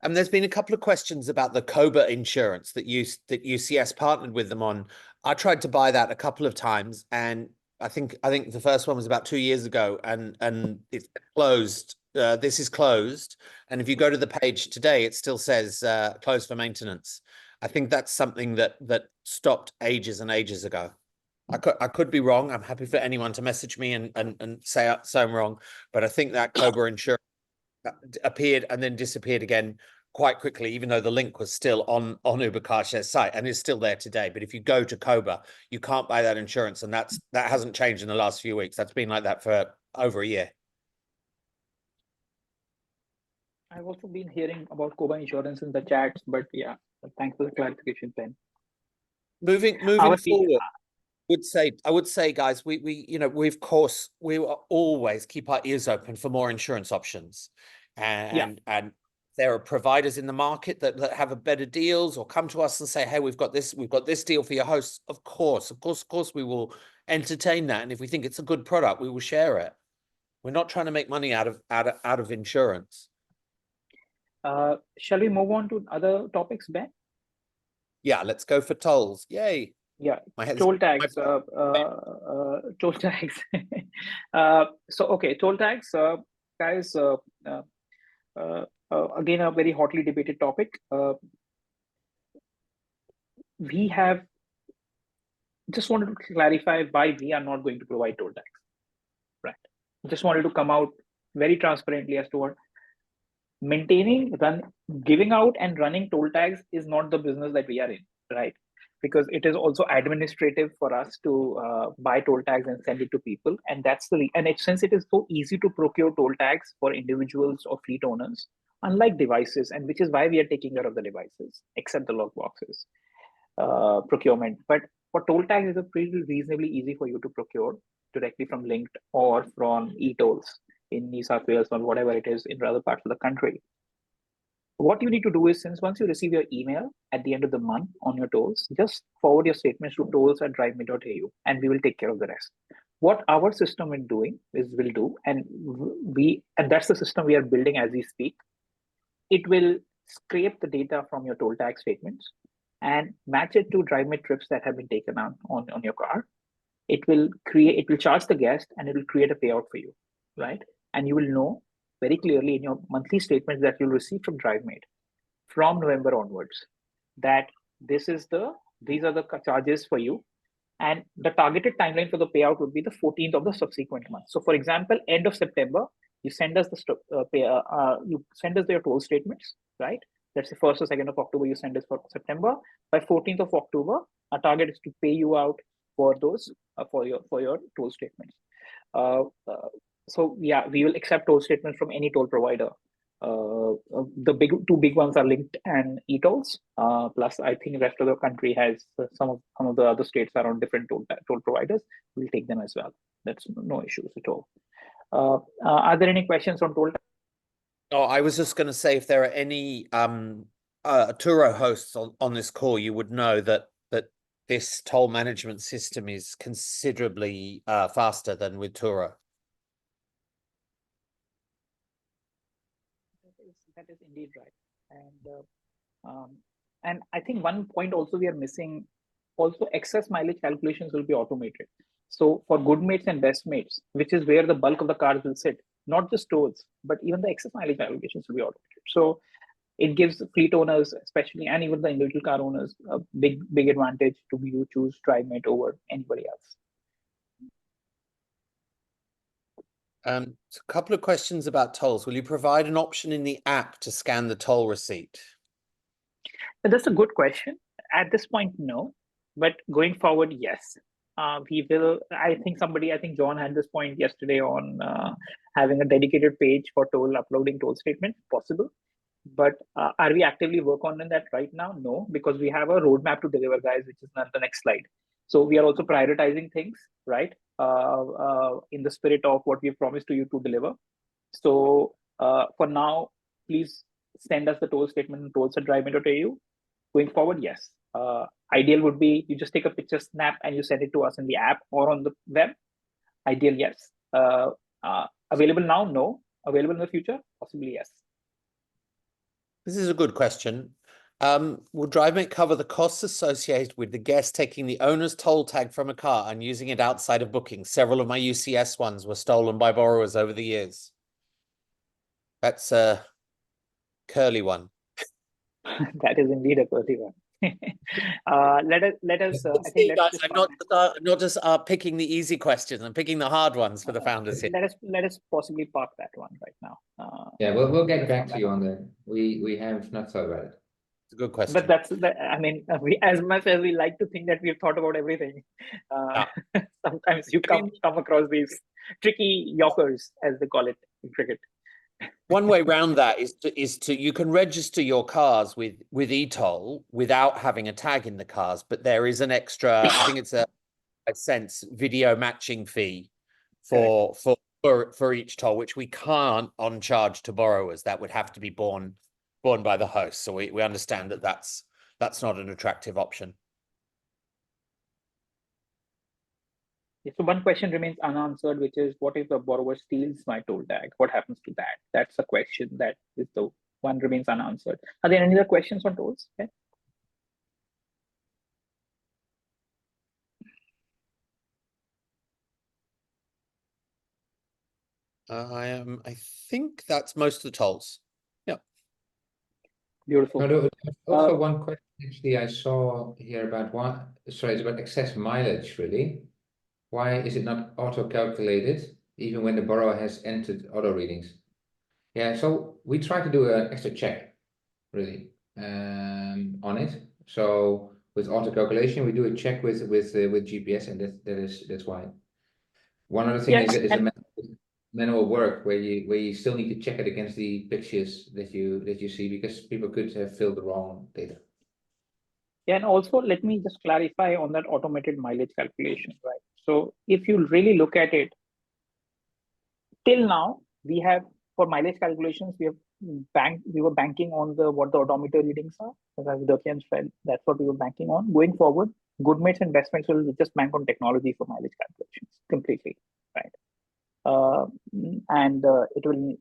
And there's been a couple of questions about the Cobra insurance that UCS partnered with them on. I tried to buy that a couple of times, and I think the first one was about 2 years ago, and it's closed. This is closed, and if you go to the page today, it still says closed for maintenance. I think that's something that stopped ages and ages ago. I could be wrong. I'm happy for anyone to message me and say I'm wrong, but I think that Cobra insurance appeared and then disappeared again quite quickly, even though the link was still on Uber CarShare's site and is still there today. But if you go to Cobra, you can't buy that insurance, and that hasn't changed in the last few weeks. That's been like that for over a year. I've also been hearing about Cobra insurance in the chats, but yeah, thanks for the clarification, Ben. Moving forward, I would say, guys, we will always keep our ears open for more insurance options, and there are providers in the market that have a better deals, or come to us and say, hey, we've got this deal for your hosts. Of course, we will entertain that, and if we think it's a good product, we will share it. We're not trying to make money out of insurance. Shall we move on to other topics, Ben? Yeah, let's go for tolls. Yay. Yeah, toll tags. Toll tags. Toll tags, guys. Again, a very hotly debated topic. We have just wanted to clarify why we are not going to provide toll tags. Right. Just wanted to come out very transparently as to what giving out and running toll tags is not the business that we are in, right? Because it is also administrative for us to buy toll tags and send it to people, and since it is so easy to procure toll tags for individuals or fleet owners, unlike devices, and which is why we are taking care of the devices, except the log boxes procurement. But for toll tags, it's pretty reasonably easy for you to procure directly from Linked or from eTolls in New South Wales or whatever it is in other parts of the country. What you need to do is, since once you receive your email at the end of the month on your tolls, just forward your statements to tolls@driveme.au, and we will take care of the rest. What our system will do, and that's the system we are building as we speak. It will scrape the data from your toll tag statements and match it to DriveMe trips that have been taken on your car. It will charge the guest, and it will create a payout for you, right? And you will know very clearly in your monthly statements that you'll receive from DriveMate from November onwards that these are the charges for you, and the targeted timeline for the payout would be the 14th of the subsequent month. So, for example, end of September, you send us your toll statements, right? That's the 1st or 2nd of October. You send us for September. By 14th of October, our target is to pay you out for those for your toll statements. So yeah, we will accept toll statements from any toll provider. The two big ones are Linked and eTolls. Plus, I think the rest of the country has some of the other states are on different toll providers. We'll take them as well. That's no issues at all. Are there any questions on toll? Oh, I was just going to say, if there are any Turo hosts on this call, you would know that this toll management system is considerably faster than with Turo. That is indeed right. And I think one point also we are missing, also excess mileage calculations will be automated. So for good mates and best mates, which is where the bulk of the cars will sit, not just tolls, but even the excess mileage calculations will be automated. So it gives fleet owners, especially, and even the individual car owners, a big advantage to choose DriveMate over anybody else. A couple of questions about tolls. Will you provide an option in the app to scan the toll receipt? That's a good question. At this point, no, but going forward, yes. We will. I think John had this point yesterday on having a dedicated page for uploading toll statements. Possible, but are we actively working on that right now? No, because we have a roadmap to deliver, guys, which is not the next slide. So we are also prioritizing things, right? In the spirit of what we promised to you to deliver. So for now, please send us the toll statement and tolls@driveme.au. Going forward, yes. Ideal would be you just take a picture snap and you send it to us in the app or on the web. Ideal, yes. Available now? No. Available in the future? Possibly, yes. This is a good question. Will DriveMate cover the costs associated with the guest taking the owner's toll tag from a car and using it outside of booking? Several of my UCS ones were stolen by borrowers over the years. That's a curly one. That is indeed a curly one. Let us. I think See, let's guys, just I'm not just picking the easy questions. I'm picking the hard ones for the founders here. let us possibly park that one right now. Yeah, we'll get back to that you one. on that. We have not thought about it. It's a good question. But that's that. I mean, we, as much as we like to think that we've thought about everything, sometimes you come across these tricky yorkers, as they call it in cricket. One way around that is to you can register your cars with eToll without having a tag in the cars, but there is an extra, I think it's a cents video matching fee for each toll, which we can't on charge to borrowers. That would have to be borne by the host. So we understand that that's not an attractive option. So one question remains unanswered, which is, what if the borrower steals my toll tag? What happens to that? That's a question that is the one remains unanswered. Are there any other questions on tolls? Okay. I think that's most of the tolls. Yeah. Beautiful. No, there was also one question actually I saw here about it's about excess mileage, really. Why is it not auto-calculated even when the borrower has entered auto readings? Yeah, so we try to do an extra check, really, on it. So with auto-calculation, we do a check with GPS, and that's why. One other thing is a manual work where you still need to check it against the pictures that you see, because people could have filled the wrong data. Yeah, and also let me just clarify on that automated mileage calculation, right? So if you really look at it, till now we have, for mileage calculations, we were banking on what the odometer readings are. As Dirk-Jan said, that's what we were banking on. Going forward, good mates and best mates will just bank on technology for mileage calculations completely, right? It will,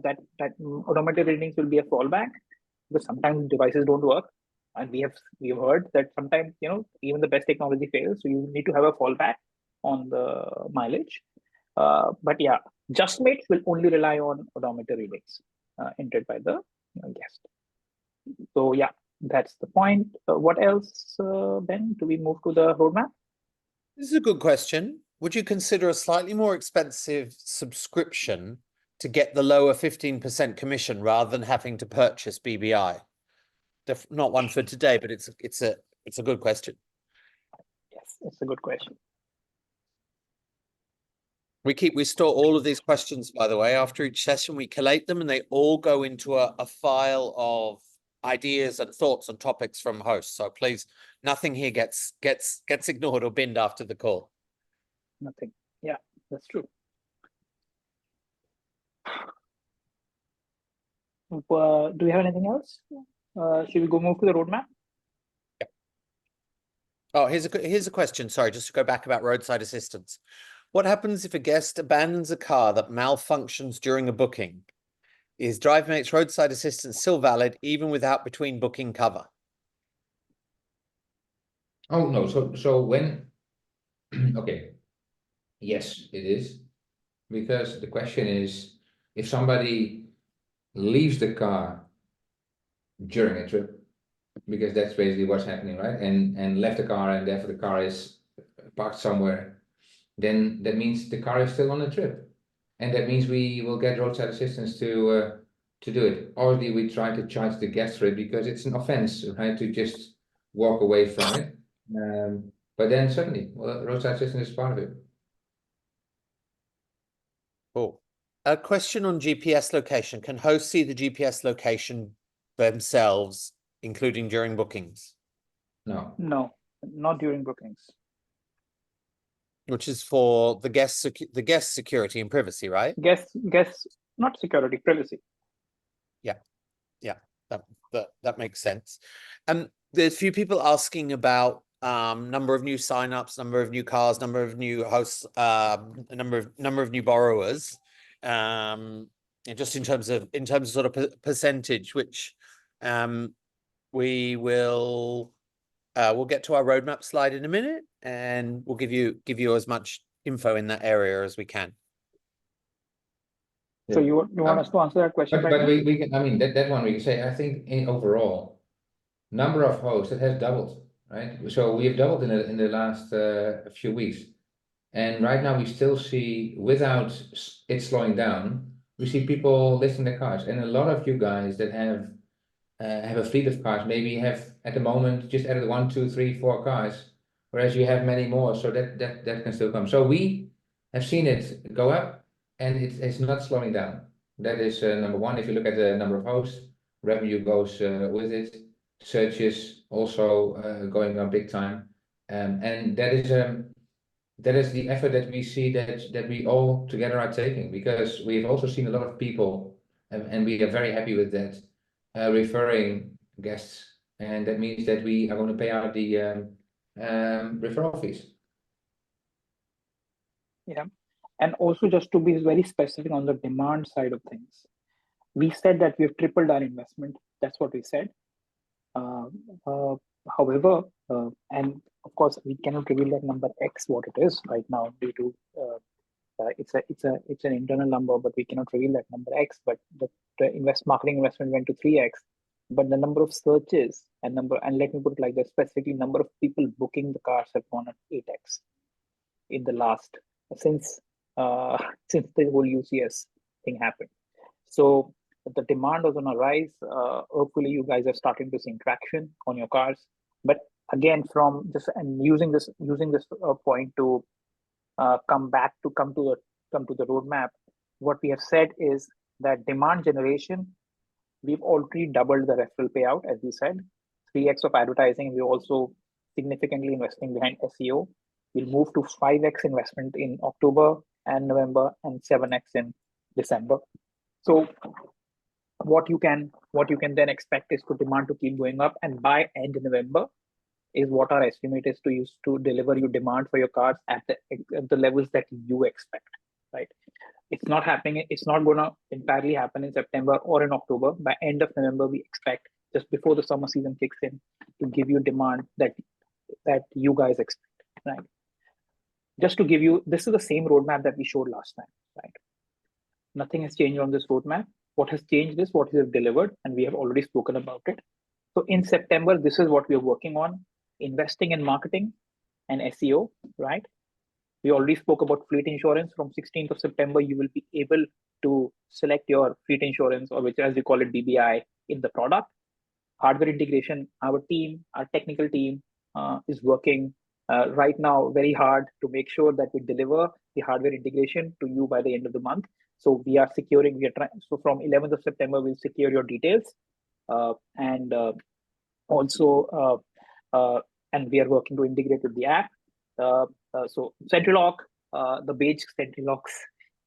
that odometer readings will be a fallback, because sometimes devices don't work, and we've heard that sometimes even the best technology fails, so you need to have a fallback on the mileage. But yeah, JustMates will only rely on odometer readings entered by the guest. So yeah, that's the point. What else, Ben? Do we move to the roadmap? This is a good question. Would you consider a slightly more expensive subscription to get the lower 15% commission rather than having to purchase BBI? Not one for today, but it's a good question. Yes, it's a good question. We store all of these questions, by the way. After each session, we collate them, and they all go into a file of ideas and thoughts on topics from hosts. So please, nothing here gets ignored or binned after the call. Nothing. Yeah, that's true. Do we have anything else? Should we move to the roadmap? Yeah. Oh, here's a question. Sorry, just to go back about roadside assistance. What happens if a guest abandons a car that malfunctions during a booking? Is DriveMate's roadside assistance still valid even without between booking cover? Oh no, so when okay, yes, it is, because the question is, if somebody leaves the car during a trip, because that's basically what's happening, right? And left the car, and therefore the car is parked somewhere, then that means the car is still on the trip, and that means we will get roadside assistance to do it. Obviously, we try to charge the guest for it because it's an offense, right, to just walk away from it. But then certainly, well, roadside assistance is part of it. Cool. A question on GPS location. Can hosts see the GPS location themselves, including during bookings? No. No, not during bookings. Which is for the guest security and privacy, right? Guest, not security, privacy. Yeah, that makes sense. There's a few people asking about number of new signups, number of new cars, number of new hosts, number of new borrowers, and just in terms of sort of percentage, which we will we'll get to our roadmap slide in a minute, and we'll give you as much info in that area as we can. So you want us to answer that question? But we can, I mean, that one we can say, I think in overall number of hosts, it has doubled, right? So we have doubled in the last few weeks. And right now we still see, without it slowing down, we see people listing their cars. And a lot of you guys that have a fleet of cars, maybe have at the moment just added 1, 2, 3, 4 cars, whereas you have many more. So that can still come. So we have seen it go up, and it's not slowing down. That is number one. If you look at the number of hosts, revenue goes with it. Searches also going up big time, and that is the effort that we see that we all together are taking, because we've also seen a lot of people, and we are very happy with that, referring guests, and that means that we are going to pay out the referral fees. Yeah, and also just to be very specific on the demand side of things, we said that we've tripled our investment. That's what we said. However, and of course, we cannot reveal that number X what it is right now due to it's an internal number, but we cannot reveal that number X. But the marketing investment went to 3X, but the number of searches and let me put it like this, specifically number of people booking the cars have gone up 8X in the last since the whole UCS thing happened. So the demand was on a rise. Hopefully you guys are starting to see traction on your cars. But again, from just and using this point to come to the roadmap, what we have said is that demand generation, we've already doubled the referral payout, as we said, 3X of advertising. We're also significantly investing behind SEO. We'll move to 5X investment in October and November, and 7X in December. So what you can then expect is for demand to keep going up, and by end of November is what our estimate is to use to deliver you demand for your cars at the levels that you expect, right? It's not happening. It's not going to entirely happen in September or in October. By end of November, we expect, just before the summer season kicks in, to give you demand that you guys expect, right? Just to give you, this is the same roadmap that we showed last time, right? Nothing has changed on this roadmap. What has changed is what we have delivered, and we have already spoken about it. So in September, this is what we are working on: investing in marketing and SEO, right? We already spoke about fleet insurance. From 16th of September, you will be able to select your fleet insurance, or which, as we call it, BBI, in the product. Hardware integration, our technical team is working right now very hard to make sure that we deliver the hardware integration to you by the end of the month. So we are securing, so from 11th of September, we'll secure your details. And we are working to integrate with the app. So Central Lock, the beige Central Locks,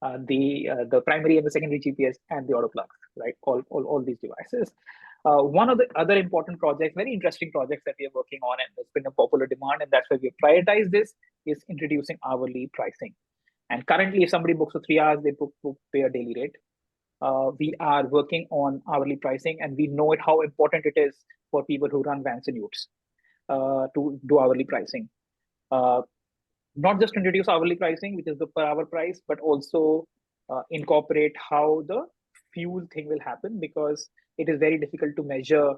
the primary and the secondary GPS, and the auto plugs, right? All these devices. One of the other important projects, very interesting projects that we are working on, and there's been a popular demand, and that's why we prioritize this, is introducing hourly pricing. And currently, if somebody books for 3 hours, they pay a daily rate. We are working on hourly pricing, and we know how important it is for people who run vans and utes to do hourly pricing. Not just introduce hourly pricing, which is the per hour price, but also incorporate how the fuel thing will happen, because it is very difficult to measure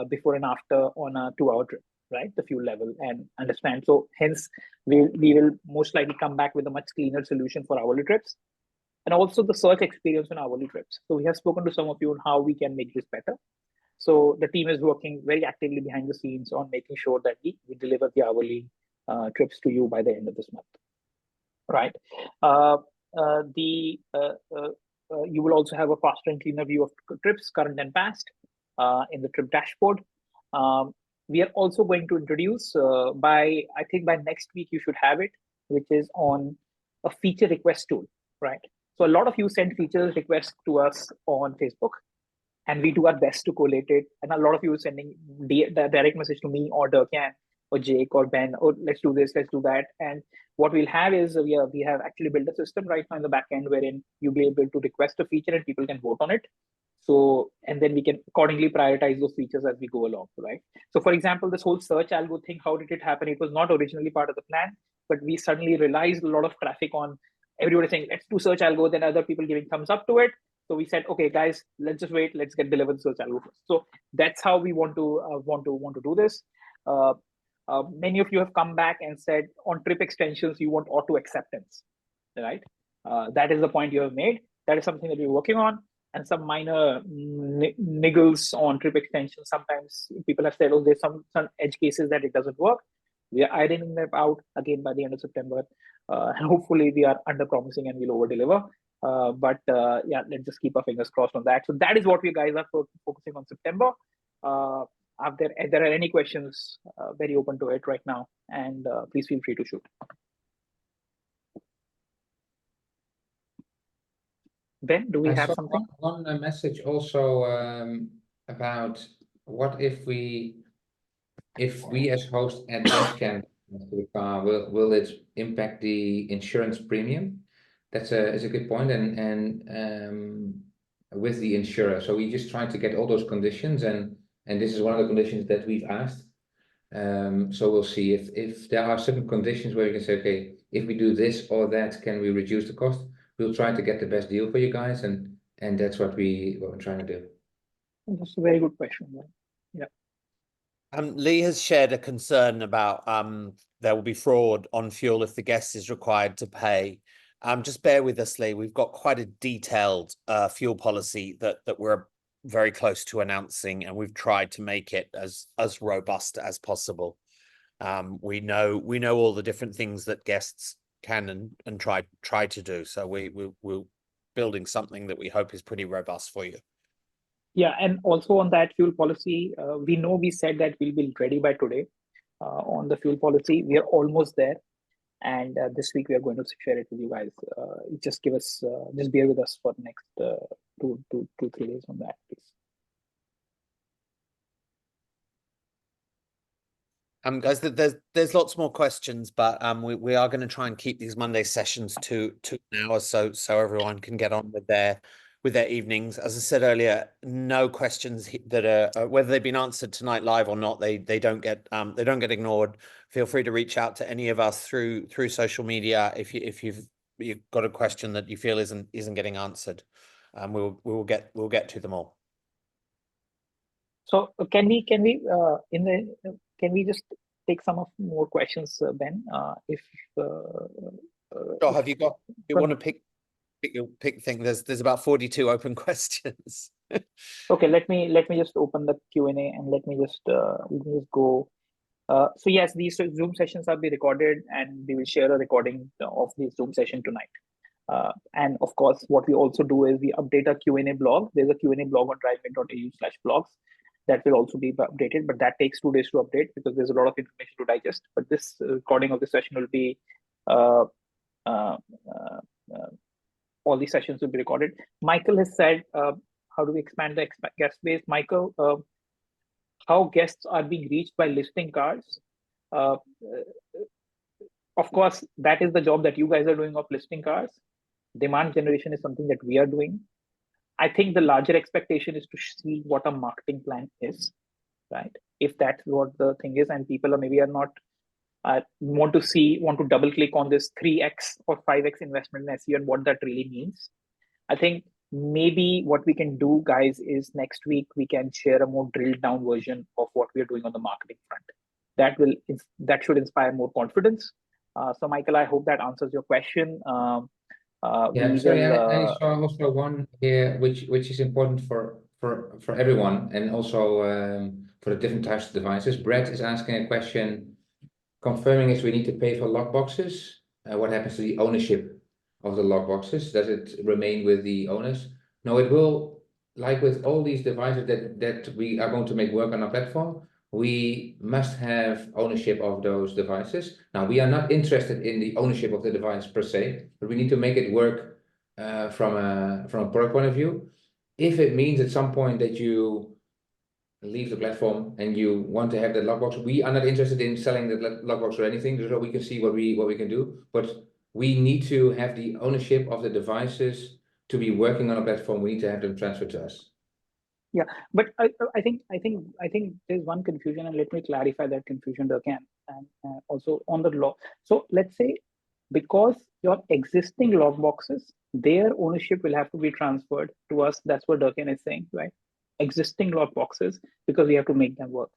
before and after on a 2-hour trip, right? The fuel level and understand. So hence, we will most likely come back with a much cleaner solution for hourly trips, and also the search experience on hourly trips. So we have spoken to some of you on how we can make this better. So the team is working very actively behind the scenes on making sure that we deliver the hourly trips to you by the end of this month, right? You will also have a faster and cleaner view of trips, current and past, in the trip dashboard. We are also going to introduce, I think by next week you should have it, which is on a feature request tool, right? So a lot of you send feature requests to us on Facebook, and we do our best to collate it. And a lot of you are sending the direct message to me or Dirk-Jan, or Jake or Ben, or let's do this, let's do that. And what we'll have is we have actually built a system right now in the back end wherein you'll be able to request a feature and people can vote on it. So, and then we can accordingly prioritize those features as we go along, right? So for example, this whole search algo thing, how did it happen? It was not originally part of the plan, but we suddenly realized a lot of traffic on everybody saying, let's do search algo, then other people giving thumbs up to it. So we said, okay, guys, let's just wait. Let's get delivered search algo first. So that's how we want to do this. Many of you have come back and said on trip extensions, you want auto acceptance, right? That is the point you have made. That is something that we're working on. And some minor niggles on trip extensions. Sometimes people have said, oh, there's some edge cases that it doesn't work. We are ironing them out again by the end of September. And hopefully we are under promising and we'll over deliver. Yeah, let's just keep our fingers crossed on that. So that is what we guys are focusing on September. If there are any questions, very open to it right now. And please feel free to shoot. Ben, do we have something? One message also about what if we as host add webcam to the car, will it impact the insurance premium? That's a good point, and with the insurer. So we just try to get all those conditions, and this is one of the conditions that we've asked. So we'll see if there are certain conditions where you can say, okay, if we do this or that, can we reduce the cost? We'll try to get the best deal for you guys, and that's what we're trying to do. That's a very good question. Yeah. Lee has shared a concern about there will be fraud on fuel if the guest is required to pay. Just bear with us, Lee. We've got quite a detailed fuel policy that we're very close to announcing, and we've tried to make it as robust as possible. We know all the different things that guests can and try to do. So we're building something that we hope is pretty robust for you. Yeah, and also on that fuel policy, we said that we'll be ready by today on the fuel policy. We are almost there, and this week we are going to share it with you guys. Just bear with us for the next 2-3 days on that, please. Guys, there's lots more questions, but we are going to try and keep these Monday sessions to an hour, so everyone can get on with their evenings. As I said earlier, no questions that are whether they've been answered tonight live or not, they don't get ignored. Feel free to reach out to any of us through social media if you've got a question that you feel isn't getting answered. We'll get to them all. So can we just take some of more questions, Ben? Sure. Have you got? You want to pick thing? There's about 42 open questions. Okay, let me just open the Q&A and let me just go. So yes, these Zoom sessions will be recorded, and we will share a recording of the Zoom session tonight. And of course, what we also do is we update a Q&A blog. There's a Q&A blog on drivemate.au/blogs that will also be updated, but that takes 2 days to update because there's a lot of information to digest. But this recording of the session will be all these sessions will be recorded. Michael has said, how do we expand the guest base? Michael, how guests are being reached by listing cars? Of course, that is the job that you guys are doing of listing cars. Demand generation is something that we are doing. I think the larger expectation is to see what a marketing plan is, right? If that's what the thing is, and people are not want to double click on this 3x or 5x investment in SEO and what that really means. I think maybe what we can do, guys, is next week we can share a more drilled down version of what we are doing on the marketing front. That should inspire more confidence. So Michael, I hope that answers your question. Yeah, sorry, I saw also one here which is important for everyone, and also for the different types of devices. Brett is asking a question, confirming if we need to pay for lock boxes. What happens to the ownership of the lock boxes? Does it remain with the owners? No, it will, like with all these devices that we are going to make work on our platform, we must have ownership of those devices. Now, we are not interested in the ownership of the device per se, but we need to make it work from a product point of view. If it means at some point that you leave the platform and you want to have that lockbox, we are not interested in selling that lockbox or anything. So we can see what we can do, but we need to have the ownership of the devices to be working on a platform. We need to have them transferred to us. Yeah, but I think there's one confusion, and let me clarify that confusion again. And also on the law. So let's say, because your existing log boxes, their ownership will have to be transferred to us. That's what Durkan is saying, right? Existing log boxes, because we have to make them work.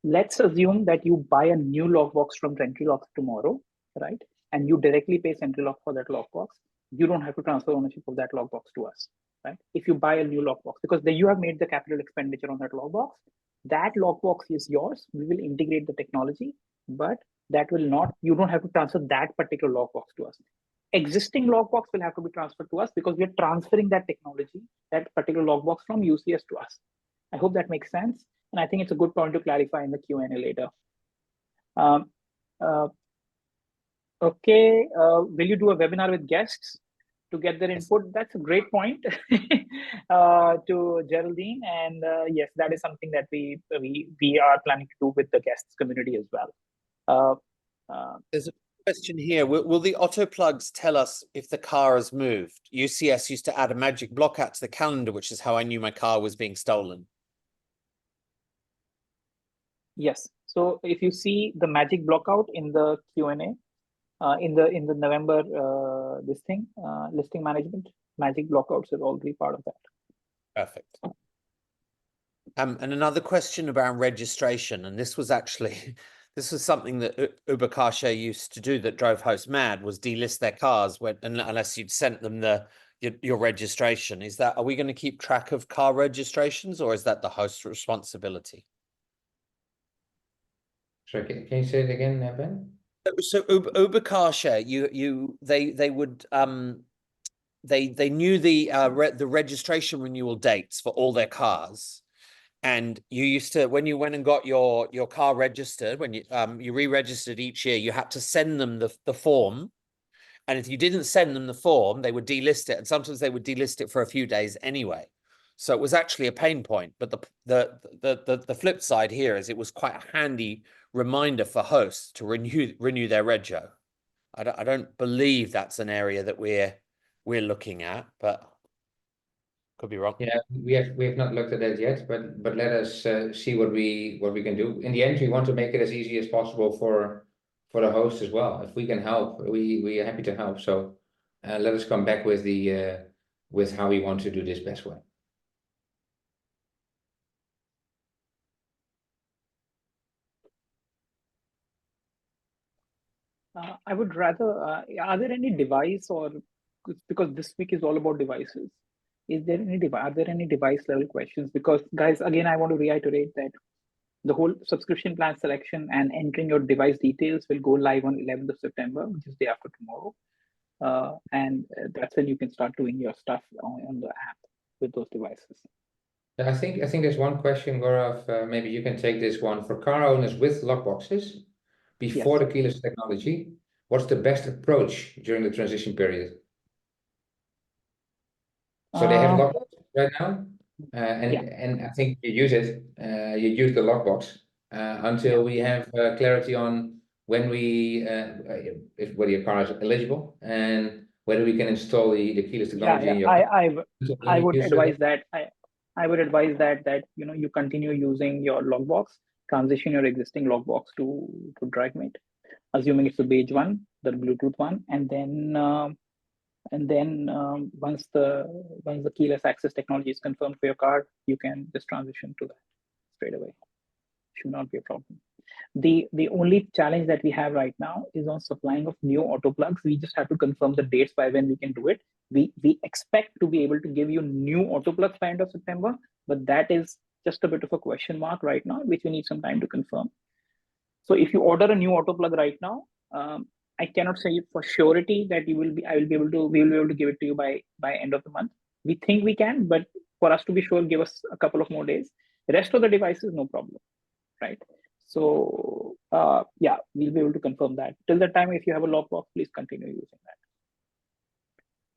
Let's assume that you buy a new lockbox from SentryLock tomorrow, right? And you directly pay SentryLock for that lockbox. You don't have to transfer ownership of that lockbox to us, right? If you buy a new lockbox, because then you have made the capital expenditure on that lockbox, that lockbox is yours. We will integrate the technology, but that will not, you don't have to transfer that particular lockbox to us. Existing lockbox will have to be transferred to us because we are transferring that technology, that particular lockbox from UCS to us. I hope that makes sense. And I think it's a good point to clarify in the Q&A later. Okay, will you do a webinar with guests to get their input? That's a great point to Geraldine. And yes, that is something that we are planning to do with the guests community as well. There's a question here. Will the auto plugs tell us if the car has moved? UCS used to add a magic block out to the calendar, which is how I knew my car was being stolen. Yes. So if you see the magic block out in the Q&A, in the November listing management, magic blockouts is already part of that. Perfect. And another question around registration, and this was actually this was something that Uber Car Share used to do that drove hosts mad, was delist their cars unless you'd sent them your registration. Are we going to keep track of car registrations, or is that the host's responsibility? Sorry, can you say it again, Ben? So Uber Car Share, they would they knew the registration renewal dates for all their cars, and you used to, when you went and got your car registered, when you re-registered each year, you had to send them the form, and if you didn't send them the form, they would delist it, and sometimes they would delist it for a few days anyway. So it was actually a pain point. But the flip side here is it was quite a handy reminder for hosts to renew their rego. I don't believe that's an area that we're looking at, but could be wrong. Yeah, we have not looked at that yet, but let us see what we can do. In the end, we want to make it as easy as possible for the host as well. If we can help, we are happy to help. So let us come back with with how we want to do this best way. I would rather, are there any device, or because this week is all about devices, are there any device level questions? Because guys, again, I want to reiterate that the whole subscription plan selection and entering your device details will go live on 11th of September, which is day after tomorrow. And that's when you can start doing your stuff on the app with those devices. I think there's one question, Gaurav, maybe you can take this one. For car owners with lockboxes, before the keyless technology, what's the best approach during the transition period? So they have lockbox right now, and I think you use it. You use the lockbox until we have clarity on when whether your car is eligible and whether we can install the keyless technology in your car. I would advise that. I would advise that you continue using your logbox, transition your existing logbox to DriveMate, assuming it's the beige one, the Bluetooth one, and then once the keyless access technology is confirmed for your car, you can just transition to that straight away. Should not be a problem. The only challenge that we have right now is on supplying of new auto plugs. We just have to confirm the dates by when we can do it. We expect to be able to give you new auto plugs by end of September, but that is just a bit of a question mark right now, which we need some time to confirm. So if you order a new auto plug right now, I cannot say for surety that we will be able to give it to you by end of the month. We think we can, but for us to be sure, give us a couple of more days. The rest of the devices, no problem, right? So yeah, we'll be able to confirm that. Till the time, if you have a lockbox, please continue using that.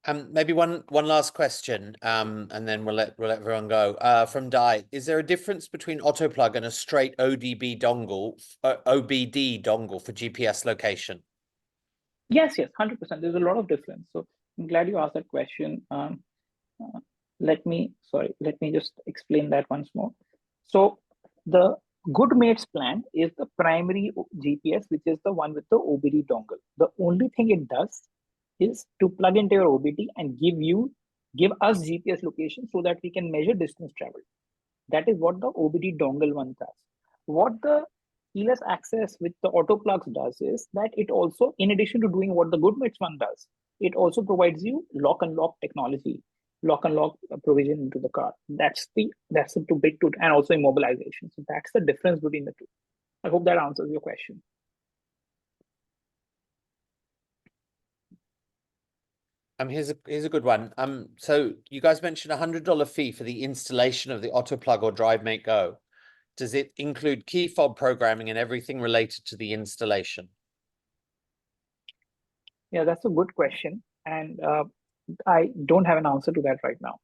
Maybe one last question, and then we'll let everyone go. From Di, is there a difference between autoplug and a straight OBD dongle for GPS location? Yes, 100%. There's a lot of difference. So I'm glad you asked that question. Let me just explain that once more. So the Good Mates plan is the primary GPS, which is the one with the OBD dongle. The only thing it does is to plug into your OBD and give us GPS location so that we can measure distance traveled. That is what the OBD dongle one does. What the keyless access with the auto plugs does is that it also, in addition to doing what the GoodMates one does, it also provides you lock and lock technology, lock and lock provision into the car. That's the too big to, and also immobilization. So that's the difference between the two. I hope that answers your question. Here's a good one. So you guys mentioned $100 fee for the installation of the Autoplug or DriveMate Go. Does it include key fob programming and everything related to the installation? Yeah, that's a good question, and I don't have an answer to that right now.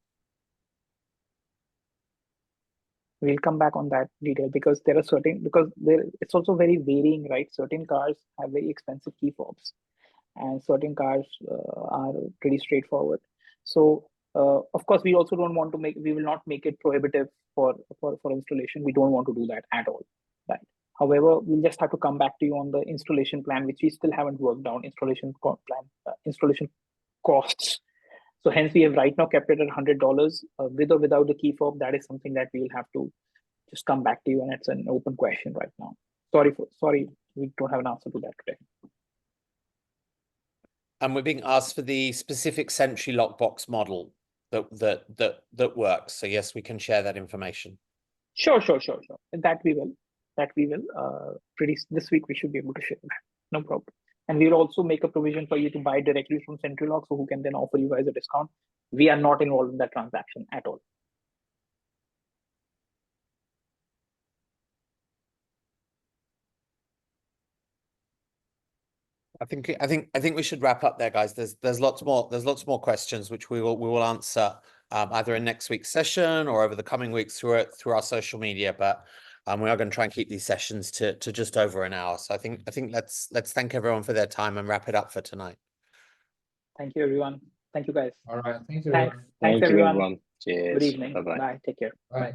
We'll come back on that detail because it's also very varying, right? Certain cars have very expensive key fobs, and certain cars are pretty straightforward. So of course, we also don't want to we will not make it prohibitive for installation. We don't want to do that at all, right? However, we'll just have to come back to you on the installation plan, which we still haven't worked out, installation costs. So hence we have right now kept it at $100 with or without the key fob. That is something that we will have to just come back to you, and it's an open question right now. Sorry, we don't have an answer to that today. And we're being asked for the specific Sentry lockbox model that works. So yes, we can share that information. Sure. That we will. This week we should be able to share that. No problem. And we'll also make a provision for you to buy directly from Sentry Lock, so who can then offer you guys a discount. We are not involved in that transaction at all. I think we should wrap up there, guys. There's lots more questions which we will answer either in next week's session or over the coming weeks through our social media. But we are going to try and keep these sessions to just over an hour. So I think let's thank everyone for their time and wrap it up for tonight. Thank you, everyone. Thank you, guys. All right. Thanks, everyone. Thanks, everyone. Cheers. Good evening. Bye. Take care. Bye.